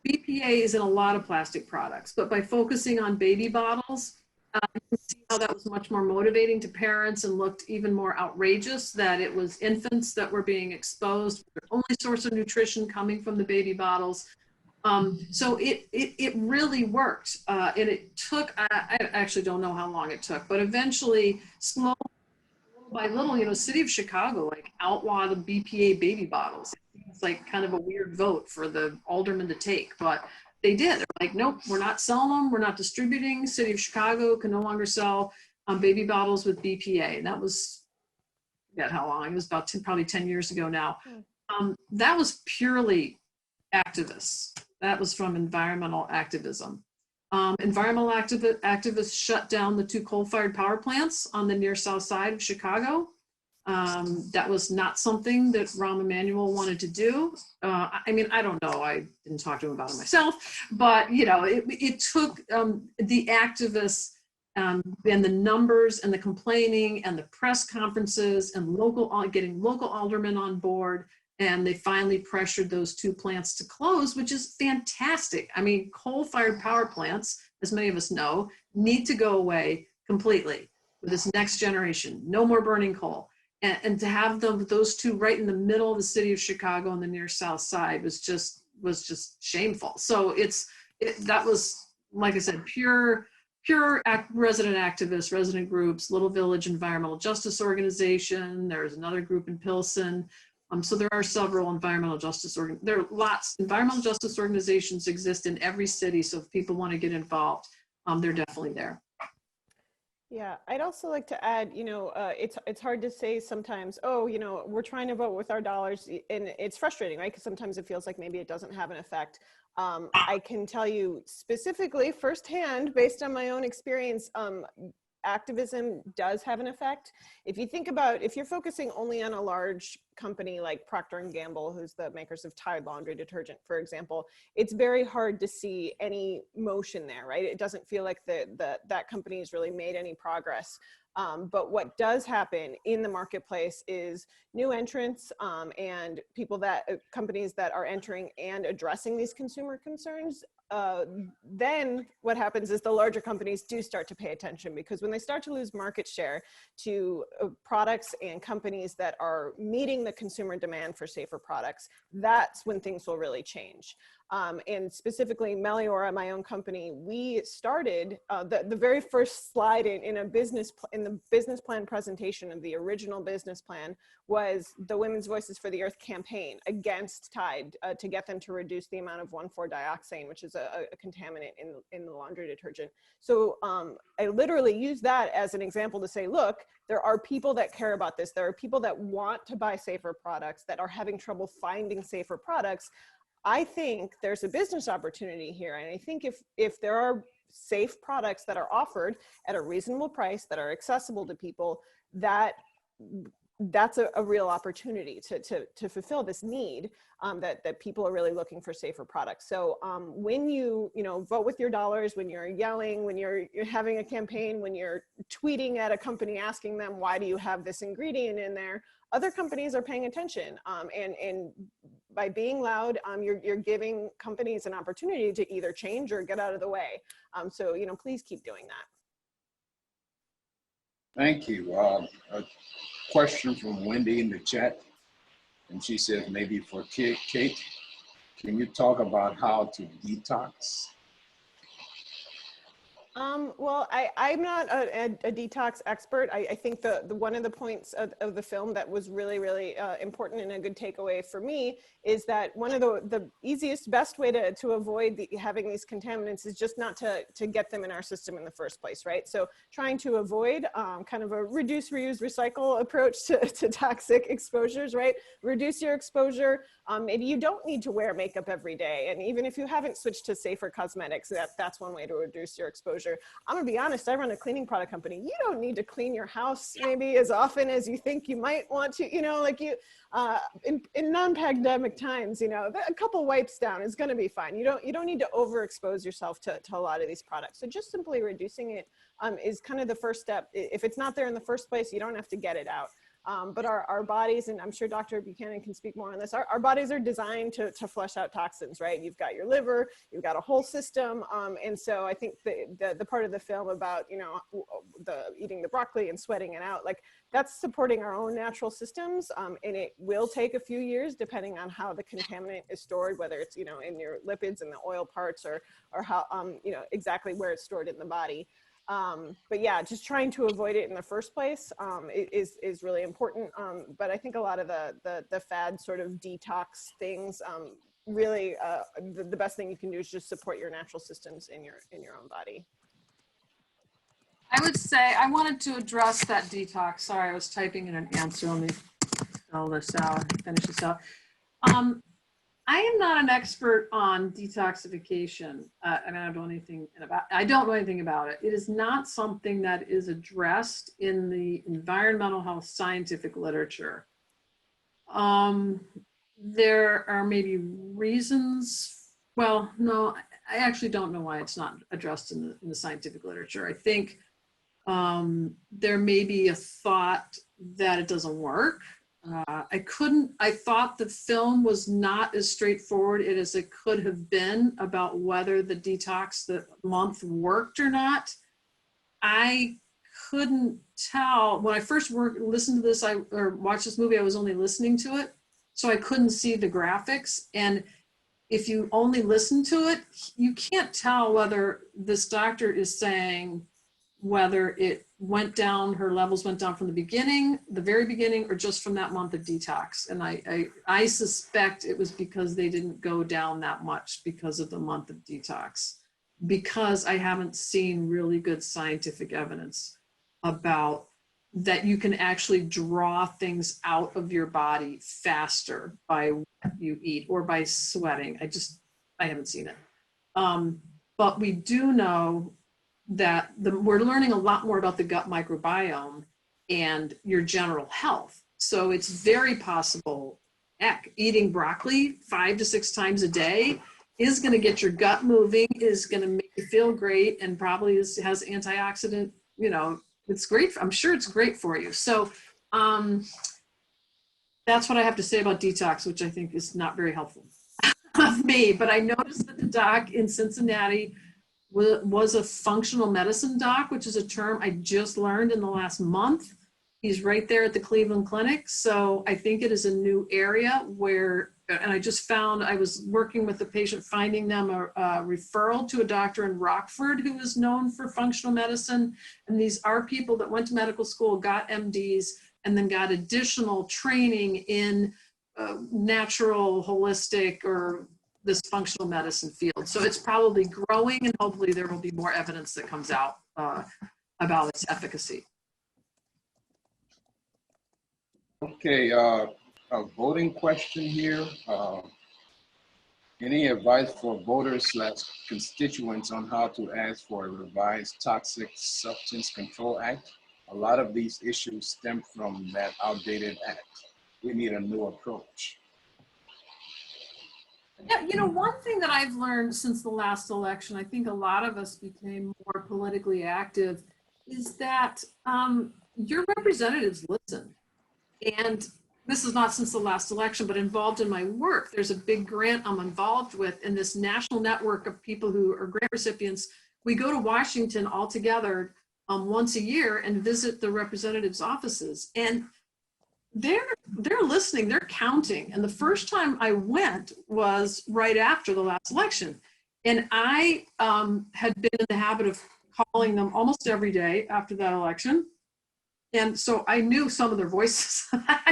BPA is in a lot of plastic products, but by focusing on baby bottles, You can see how that was much more motivating to parents and looked even more outrageous that it was infants that were being exposed, their only source of nutrition coming from the baby bottles. So it really worked. And it took, I actually don't know how long it took, but eventually, little by little, you know, city of Chicago, like outlaw the BPA baby bottles. It's like kind of a weird vote for the aldermen to take, but they did. They're like, nope, we're not selling them. We're not distributing. City of Chicago can no longer sell baby bottles with BPA. And that was, I forget how long, it was about probably 10 years ago now. That was purely activists. That was from environmental activism. Environmental activists shut down the 2 coal-fired power plants on the near south side of Chicago. That was not something that Rahm Emanuel wanted to do. I mean, I don't know. I didn't talk to him about it myself, but you know, it took the activists and the numbers and the complaining and the press conferences and getting local aldermen on board. And they finally pressured those 2 plants to close, which is fantastic. I mean, coal-fired power plants, as many of us know, need to go away completely with this next generation. No more burning coal. And to have those 2 right in the middle of the city of Chicago on the near south side was just shameful. So that was, like I said, pure resident activists, resident groups, Little Village Environmental Justice Organization. There's another group in Pilsen. So there are several environmental justice environmental justice organizations exist in every city. So if people want to get involved, they're definitely there. Yeah, I'd also like to add, you know, it's hard to say sometimes, oh, you know, we're trying to vote with our dollars, and it's frustrating, right? Because sometimes it feels like maybe it doesn't have an effect. I can tell you specifically firsthand, based on my own experience, activism does have an effect. If you think about, if you're focusing only on a large company like Procter & Gamble, who's the makers of Tide laundry detergent, for example, it's very hard to see any motion there, right? It doesn't feel like that company has really made any progress. But what does happen in the marketplace is new entrants and companies that are entering and addressing these consumer concerns. Then what happens is the larger companies do start to pay attention, because when they start to lose market share to products and companies that are meeting the consumer demand for safer products, that's when things will really change. And specifically Meliora, my own company, we started the very first slide in the business plan presentation of the original business plan was the Women's Voices for the Earth campaign against Tide to get them to reduce the amount of 1,4-dioxane, which is a contaminant in the laundry detergent. So I literally use that as an example to say, look, there are people that care about this. There are people that want to buy safer products, that are having trouble finding safer products. I think there's a business opportunity here. And I think if there are safe products that are offered at a reasonable price, that are accessible to people, that's a real opportunity to fulfill this need that people are really looking for safer products. So when you vote with your dollars, when you're yelling, when you're having a campaign, when you're tweeting at a company asking them, why do you have this ingredient in there? Other companies are paying attention, and by being loud, you're giving companies an opportunity to either change or get out of the way. So please keep doing that. Thank you. A question from Wendy in the chat, and she says maybe for Kate, can you talk about how to detox? Well, I'm not a detox expert. I think the one of the points of the film that was really, really important and a good takeaway for me is that one of the easiest, best way to avoid having these contaminants is just not to get them in our system in the first place, right? So trying to avoid kind of a reduce, reuse, recycle approach to toxic exposures, right? Reduce your exposure. Maybe you don't need to wear makeup every day. And even if you haven't switched to safer cosmetics, that's one way to reduce your exposure. I'm gonna be honest, I run a cleaning product company. You don't need to clean your house maybe as often as you think you might want to, in non-pandemic times, a couple wipes down is gonna be fine. You don't need to overexpose yourself to a lot of these products. So just simply reducing it is kind of the first step. If it's not there in the first place, you don't have to get it out. But our bodies, and I'm sure Dr. Buchanan can speak more on this, our bodies are designed to flush out toxins, right? You've got your liver, you've got a whole system. And so I think the part of the film about, you know, eating the broccoli and sweating it out, like that's supporting our own natural systems. And it will take a few years depending on how the contaminant is stored, whether it's, you know, in your lipids and the oil parts or how, you know, exactly where it's stored in the body. But yeah, just trying to avoid it in the first place is really important. But I think a lot of the fad sort of detox things, really the best thing you can do is just support your natural systems in your own body. I would say I wanted to address that detox. Sorry, I was typing in an answer. Let me fill this out, finish this out. I am not an expert on detoxification, and I don't know anything about it. It is not something that is addressed in the environmental health scientific literature. There are maybe reasons. Well, no, I actually don't know why it's not addressed in the scientific literature. I think there may be a thought that it doesn't work. I thought the film was not as straightforward as it could have been about whether the detox the month worked or not. I couldn't tell. When I first listened to this or watched this movie, I was only listening to it, so I couldn't see the graphics. And if you only listen to it, you can't tell whether this doctor is saying whether it went down, her levels went down from the very beginning, or just from that month of detox. And I suspect it was because they didn't go down that much because of the month of detox, because I haven't seen really good scientific evidence about that you can actually draw things out of your body faster by what you eat or by sweating. I haven't seen it. But we do know that we're learning a lot more about the gut microbiome and your general health. So it's very possible, eating broccoli 5 to 6 times a day is going to get your gut moving, is going to make you feel great, and probably has antioxidant, you know, it's great. I'm sure it's great for you. So that's what I have to say about detox, which I think is not very helpful of me. But I noticed that the doc in Cincinnati was a functional medicine doc, which is a term I just learned in the last month. He's right there at the Cleveland Clinic. So I think it is a new area where, and I just found, I was working with the patient, finding them a referral to a doctor in Rockford who is known for functional medicine. And these are people that went to medical school, got MDs, and then got additional training in natural, holistic, or this functional medicine field. So it's probably growing, and hopefully there will be more evidence that comes out about its efficacy. Okay, a voting question here. Any advice for voters/constituents on how to ask for a revised Toxic Substance Control Act? A lot of these issues stem from that outdated act. We need a new approach. Yeah, you know, one thing that I've learned since the last election, I think a lot of us became more politically active, is that your representatives listen. And this is not since the last election, but involved in my work. There's a big grant I'm involved with in this national network of people who are grant recipients. We go to Washington all together once a year and visit the representatives' offices. And they're listening, they're counting. And the first time I went was right after the last election. And I had been in the habit of calling them almost every day after that election. And so I knew some of their voices.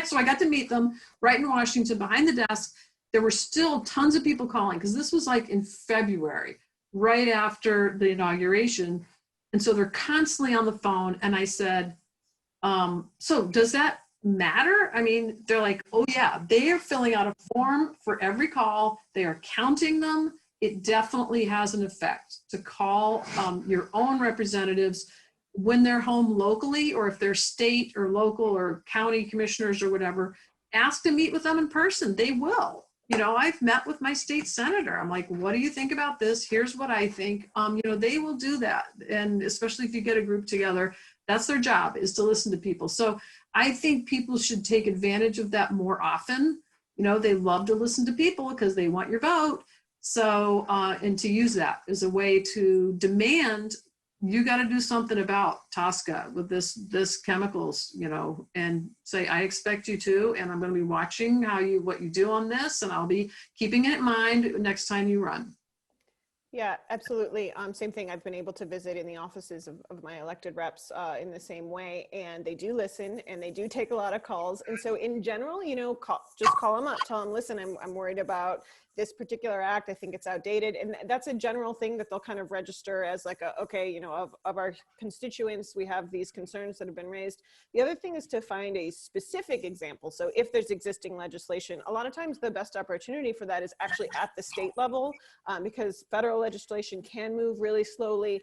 So I got to meet them right in Washington behind the desk. There were still tons of people calling, because this was like in February, right after the inauguration. And so they're constantly on the phone. And I said, so does that matter? I mean, they're like, oh yeah, they are filling out a form for every call. They are counting them. It definitely has an effect to call your own representatives when they're home locally, or if they're state or local or county commissioners or whatever. Ask to meet with them in person. They will. You know, I've met with my state senator. I'm like, what do you think about this? Here's what I think. You know, they will do that. And especially if you get a group together, that's their job, is to listen to people. So I think people should take advantage of that more often. You know, they love to listen to people because they want your vote. So, and to use that as a way to demand, you got to do something about Tosca with this chemicals, you know, and say, I expect you to, and I'm going to be watching what you do on this, and I'll be keeping it in mind next time you run. Yeah, absolutely. Same thing. I've been able to visit in the offices of my elected reps in the same way, and they do listen and they do take a lot of calls. And so in general, you know, just call them up, tell them, listen, I'm worried about this particular act. I think it's outdated. And that's a general thing that they'll kind of register as like, okay, you know, of our constituents, we have these concerns that have been raised. The other thing is to find a specific example. So if there's existing legislation, a lot of times the best opportunity for that is actually at the state level, because federal legislation can move really slowly.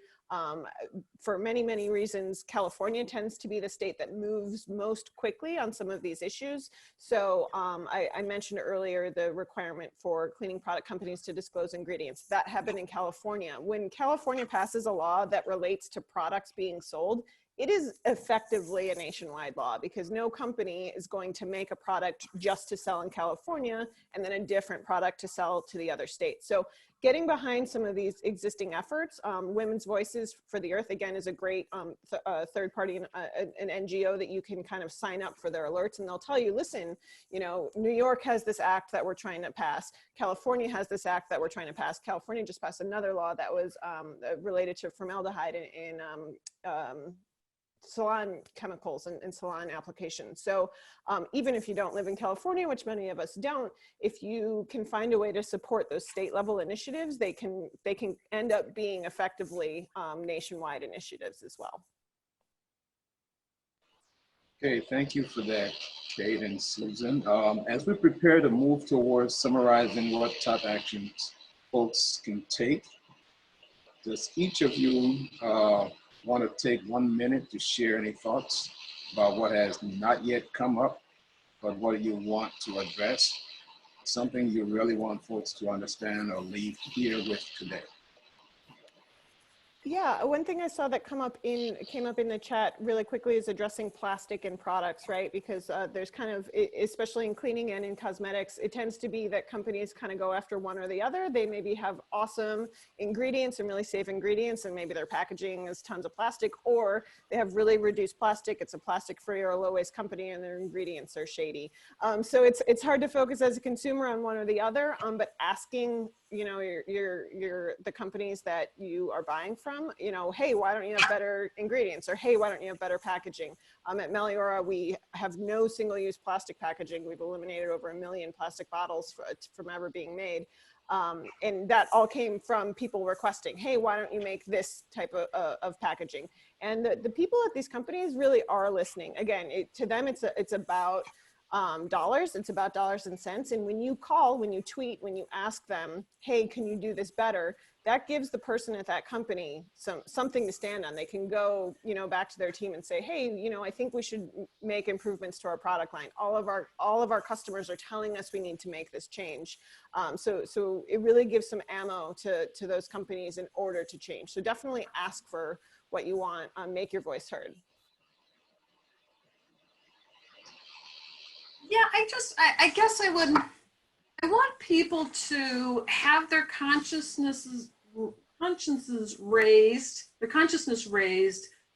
For many, many reasons, California tends to be the state that moves most quickly on some of these issues. So I mentioned earlier the requirement for cleaning product companies to disclose ingredients. That happened in California. When California passes a law that relates to products being sold, it is effectively a nationwide law, because no company is going to make a product just to sell in California and then a different product to sell to the other states. So getting behind some of these existing efforts, Women's Voices for the Earth, again, is a great third party, an NGO that you can kind of sign up for their alerts, and they'll tell you, listen, you know, New York has this act that we're trying to pass. California has this act that we're trying to pass. California just passed another law that was related to formaldehyde in salon chemicals and salon applications. So even if you don't live in California, which many of us don't, if you can find a way to support those state level initiatives, they can end up being effectively nationwide initiatives as well. Okay, thank you for that, Kate and Susan. As we prepare to move towards summarizing what top actions folks can take, does each of you want to take 1 minute to share any thoughts about what has not yet come up, but what you want to address, something you really want folks to understand or leave here with today? Yeah, one thing I saw that came up in the chat really quickly is addressing plastic in products, right? Because there's kind of, especially in cleaning and in cosmetics, it tends to be that companies kind of go after one or the other. They maybe have awesome ingredients and really safe ingredients, and maybe their packaging is tons of plastic, or they have really reduced plastic. It's a plastic-free or a low-waste company, and their ingredients are shady. So it's hard to focus as a consumer on one or the other, but asking, you know, the companies that you are buying from, you know, hey, why don't you have better ingredients? Or hey, why don't you have better packaging? At Meliora, we have no single-use plastic packaging. We've eliminated over 1 million plastic bottles from ever being made. And that all came from people requesting, hey, why don't you make this type of packaging? And the people at these companies really are listening. Again, to them, it's about dollars. It's about dollars and cents. And when you call, when you tweet, when you ask them, hey, can you do this better? That gives the person at that company something to stand on. They can go, you know, back to their team and say, hey, you know, I think we should make improvements to our product line. All of our customers are telling us we need to make this change. So it really gives some ammo to those companies in order to change. So definitely ask for what you want. Make your voice heard. Yeah, I guess I want people to have their consciousness raised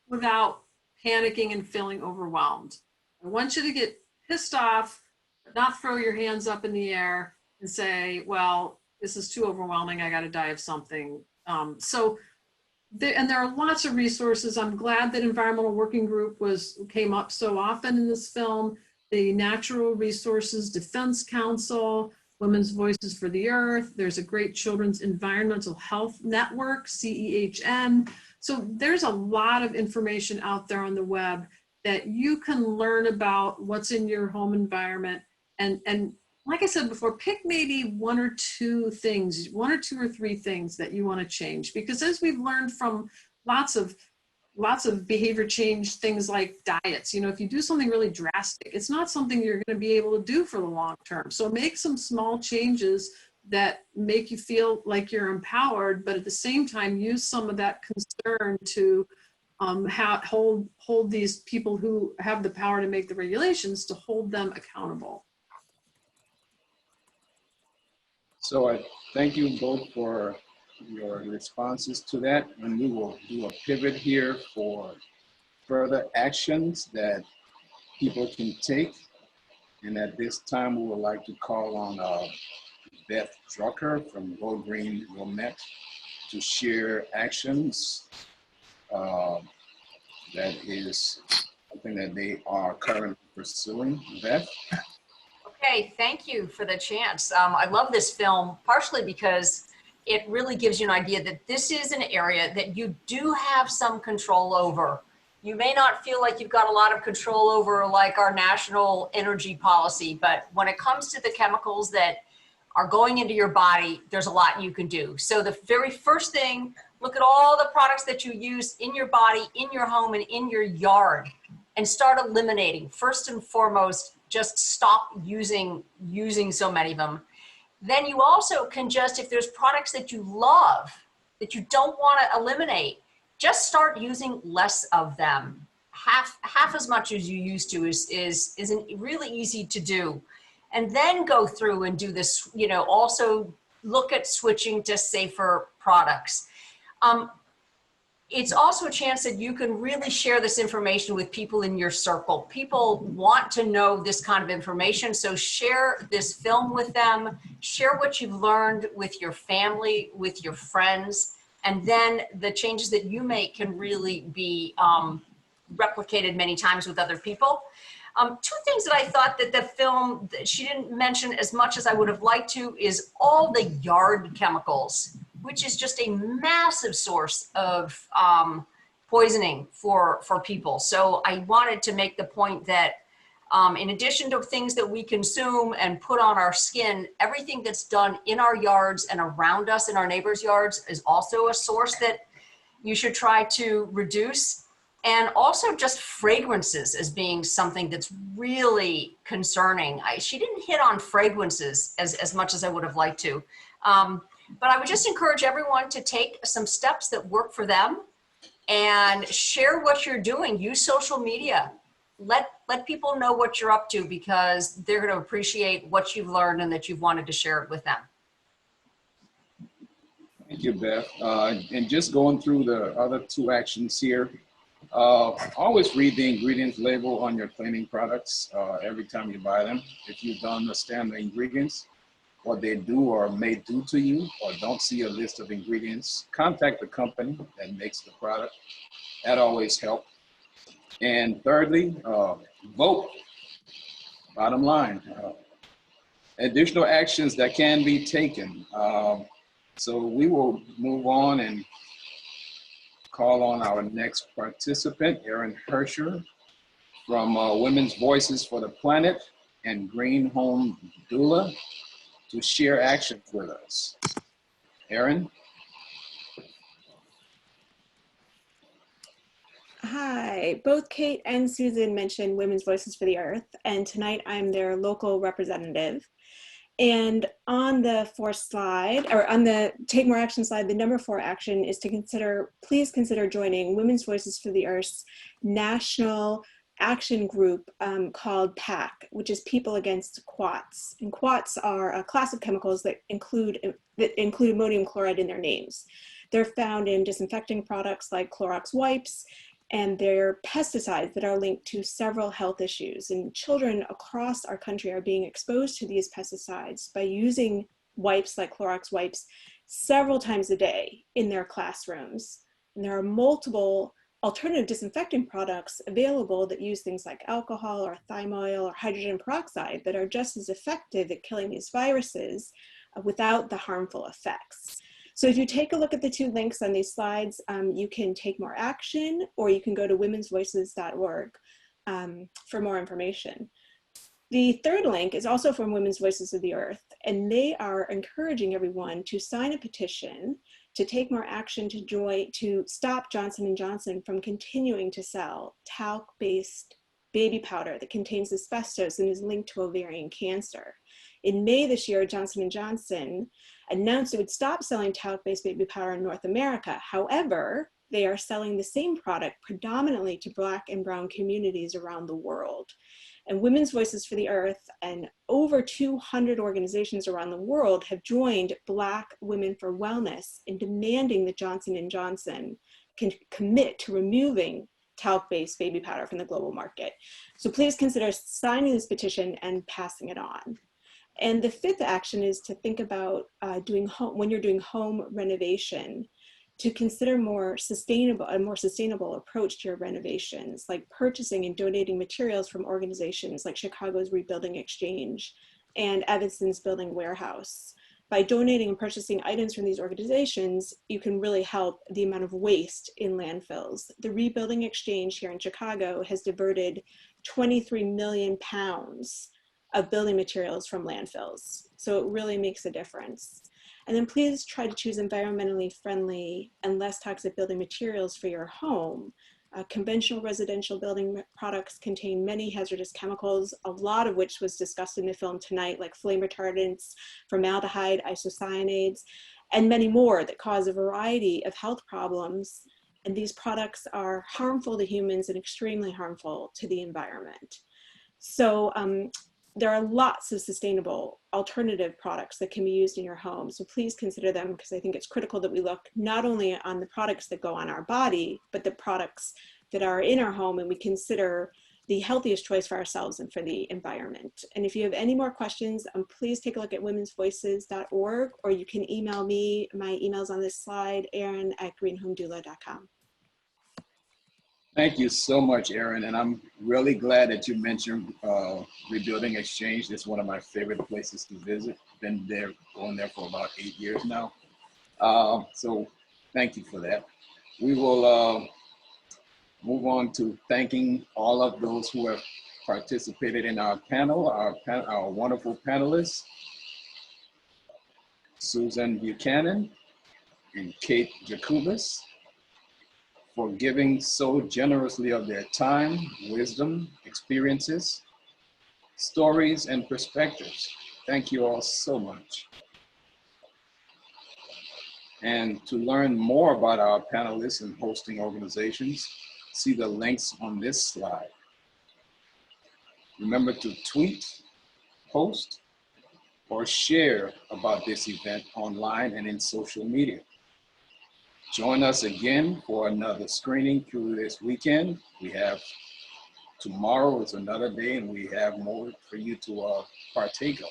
without panicking and feeling overwhelmed. I want you to get pissed off, but not throw your hands up in the air and say, well, this is too overwhelming, I gotta die of something. And there are lots of resources. I'm glad that Environmental Working Group came up so often in this film. The Natural Resources Defense Council, Women's Voices for the Earth. There's a great Children's Environmental Health Network, CEHN. So there's a lot of information out there on the web that you can learn about what's in your home environment. And like I said before, pick maybe one or two or three things that you want to change. Because as we've learned from lots of behavior change things like diets, you know, if you do something really drastic, it's not something you're going to be able to do for the long term. So make some small changes that make you feel like you're empowered, but at the same time, use some of that concern to hold these people who have the power to make the regulations, to hold them accountable. So I thank you both for your responses to that, and we will do a pivot here for further actions that people can take. And at this time, we would like to call on Beth Drucker from Go Green Wilmette to share actions that is something that they are currently pursuing. Beth? Okay, thank you for the chance. I love this film, partially because it really gives you an idea that this is an area that you do have some control over. You may not feel like you've got a lot of control over like our national energy policy, but when it comes to the chemicals that are going into your body, there's a lot you can do. So the very first thing, look at all the products that you use in your body, in your home, and in your yard, and start eliminating. First and foremost, just stop using so many of them. Then you also can just, if there's products that you love, that you don't want to eliminate, just start using less of them. Half as much as you used to is really easy to do. And then go through and do this, you know, also look at switching to safer products. It's also a chance that you can really share this information with people in your circle. People want to know this kind of information, so share this film with them, share what you've learned with your family, with your friends, and then the changes that you make can really be replicated many times with other people. Two things that I thought that the film, that she didn't mention as much as I would have liked to, is all the yard chemicals, which is just a massive source of poisoning for people. So I wanted to make the point that in addition to things that we consume and put on our skin, everything that's done in our yards and around us in our neighbors' yards is also a source that you should try to reduce. And also just fragrances as being something that's really concerning. She didn't hit on fragrances as much as I would have liked to. But I would just encourage everyone to take some steps that work for them and share what you're doing. Use social media. Let people know what you're up to, because they're going to appreciate what you've learned and that you've wanted to share it with them. Thank you, Beth. And just going through the other two actions here, always read the ingredients label on your cleaning products every time you buy them. If you don't understand the ingredients, what they do or may do to you, or don't see a list of ingredients, contact the company that makes the product. That always helps. And thirdly, vote. Bottom line, additional actions that can be taken. So we will move on and call on our next participant, Erin Hersher from Women's Voices for the Planet and Green Home Doula, to share actions with us. Erin? Hi, both Kate and Susan mentioned Women's Voices for the Earth, and tonight I'm their local representative. And on the fourth slide, or on the Take More Action slide, the number 4 action is to please consider joining Women's Voices for the Earth's national action group called PAC, which is People Against Quats. And quats are a class of chemicals that include ammonium chloride in their names. They're found in disinfecting products like Clorox wipes, and they're pesticides that are linked to several health issues. And children across our country are being exposed to these pesticides by using wipes like Clorox wipes several times a day in their classrooms. And there are multiple alternative disinfecting products available that use things like alcohol or thymol or hydrogen peroxide that are just as effective at killing these viruses without the harmful effects. So if you take a look at the 2 links on these slides, you can take more action, or you can go to womensvoices.org for more information. The 3rd link is also from Women's Voices of the Earth, and they are encouraging everyone to sign a petition to take more action to stop Johnson & Johnson from continuing to sell talc-based baby powder that contains asbestos and is linked to ovarian cancer. In May this year, Johnson & Johnson announced it would stop selling talc-based baby powder in North America. However, they are selling the same product predominantly to Black and Brown communities around the world. And Women's Voices for the Earth and over 200 organizations around the world have joined Black Women for Wellness in demanding that Johnson & Johnson can commit to removing talc-based baby powder from the global market. So please consider signing this petition and passing it on. And the fifth action is to think about when you're doing home renovation, to consider a more sustainable approach to your renovations, like purchasing and donating materials from organizations like Chicago's Rebuilding Exchange and Evanston's Building Warehouse. By donating and purchasing items from these organizations, you can really help the amount of waste in landfills. The Rebuilding Exchange here in Chicago has diverted 23 million pounds of building materials from landfills. So it really makes a difference. And then please try to choose environmentally friendly and less toxic building materials for your home. Conventional residential building products contain many hazardous chemicals, a lot of which was discussed in the film tonight, like flame retardants, formaldehyde, isocyanates, and many more that cause a variety of health problems. And these products are harmful to humans and extremely harmful to the environment. So there are lots of sustainable alternative products that can be used in your home. So please consider them, because I think it's critical that we look not only on the products that go on our body, but the products that are in our home, and we consider the healthiest choice for ourselves and for the environment. And if you have any more questions, please take a look at womensvoices.org, or you can email me. My email's on this slide, erin@greenhomedoula.com. Thank you so much, Erin. And I'm really glad that you mentioned Rebuilding Exchange. It's one of my favorite places to visit. Been there, going there for about 8 years now. So thank you for that. We will move on to thanking all of those who have participated in our panel, our wonderful panelists, Susan Buchanan and Kate Jacobus, for giving so generously of their time, wisdom, experiences, stories, and perspectives. Thank you all so much. And to learn more about our panelists and hosting organizations, see the links on this slide. Remember to tweet, post, or share about this event online and in social media. Join us again for another screening through this weekend. We have tomorrow is another day, and we have more for you to partake of.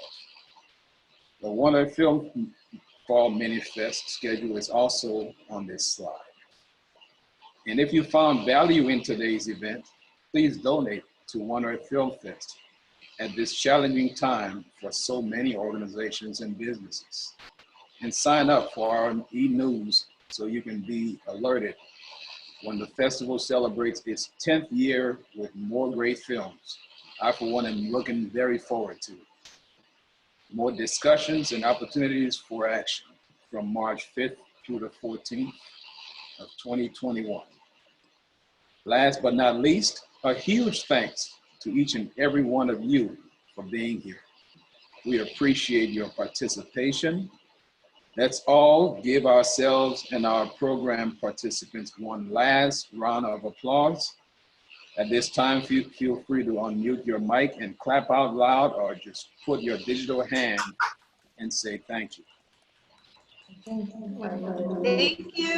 The Wonder Film Fall Mini Fest schedule is also on this slide. And if you found value in today's event, please donate to Wonder Film Fest at this challenging time for so many organizations and businesses. And sign up for our e-news so you can be alerted when the festival celebrates its 10th year with more great films. I, for one, am looking very forward to it. More discussions and opportunities for action from March 5th through the 14th of 2021. Last but not least, a huge thanks to each and every one of you for being here. We appreciate your participation. Let's all give ourselves and our program participants one last round of applause. At this time, feel free to unmute your mic and clap out loud, or just put your digital hand and say thank you. Thank you.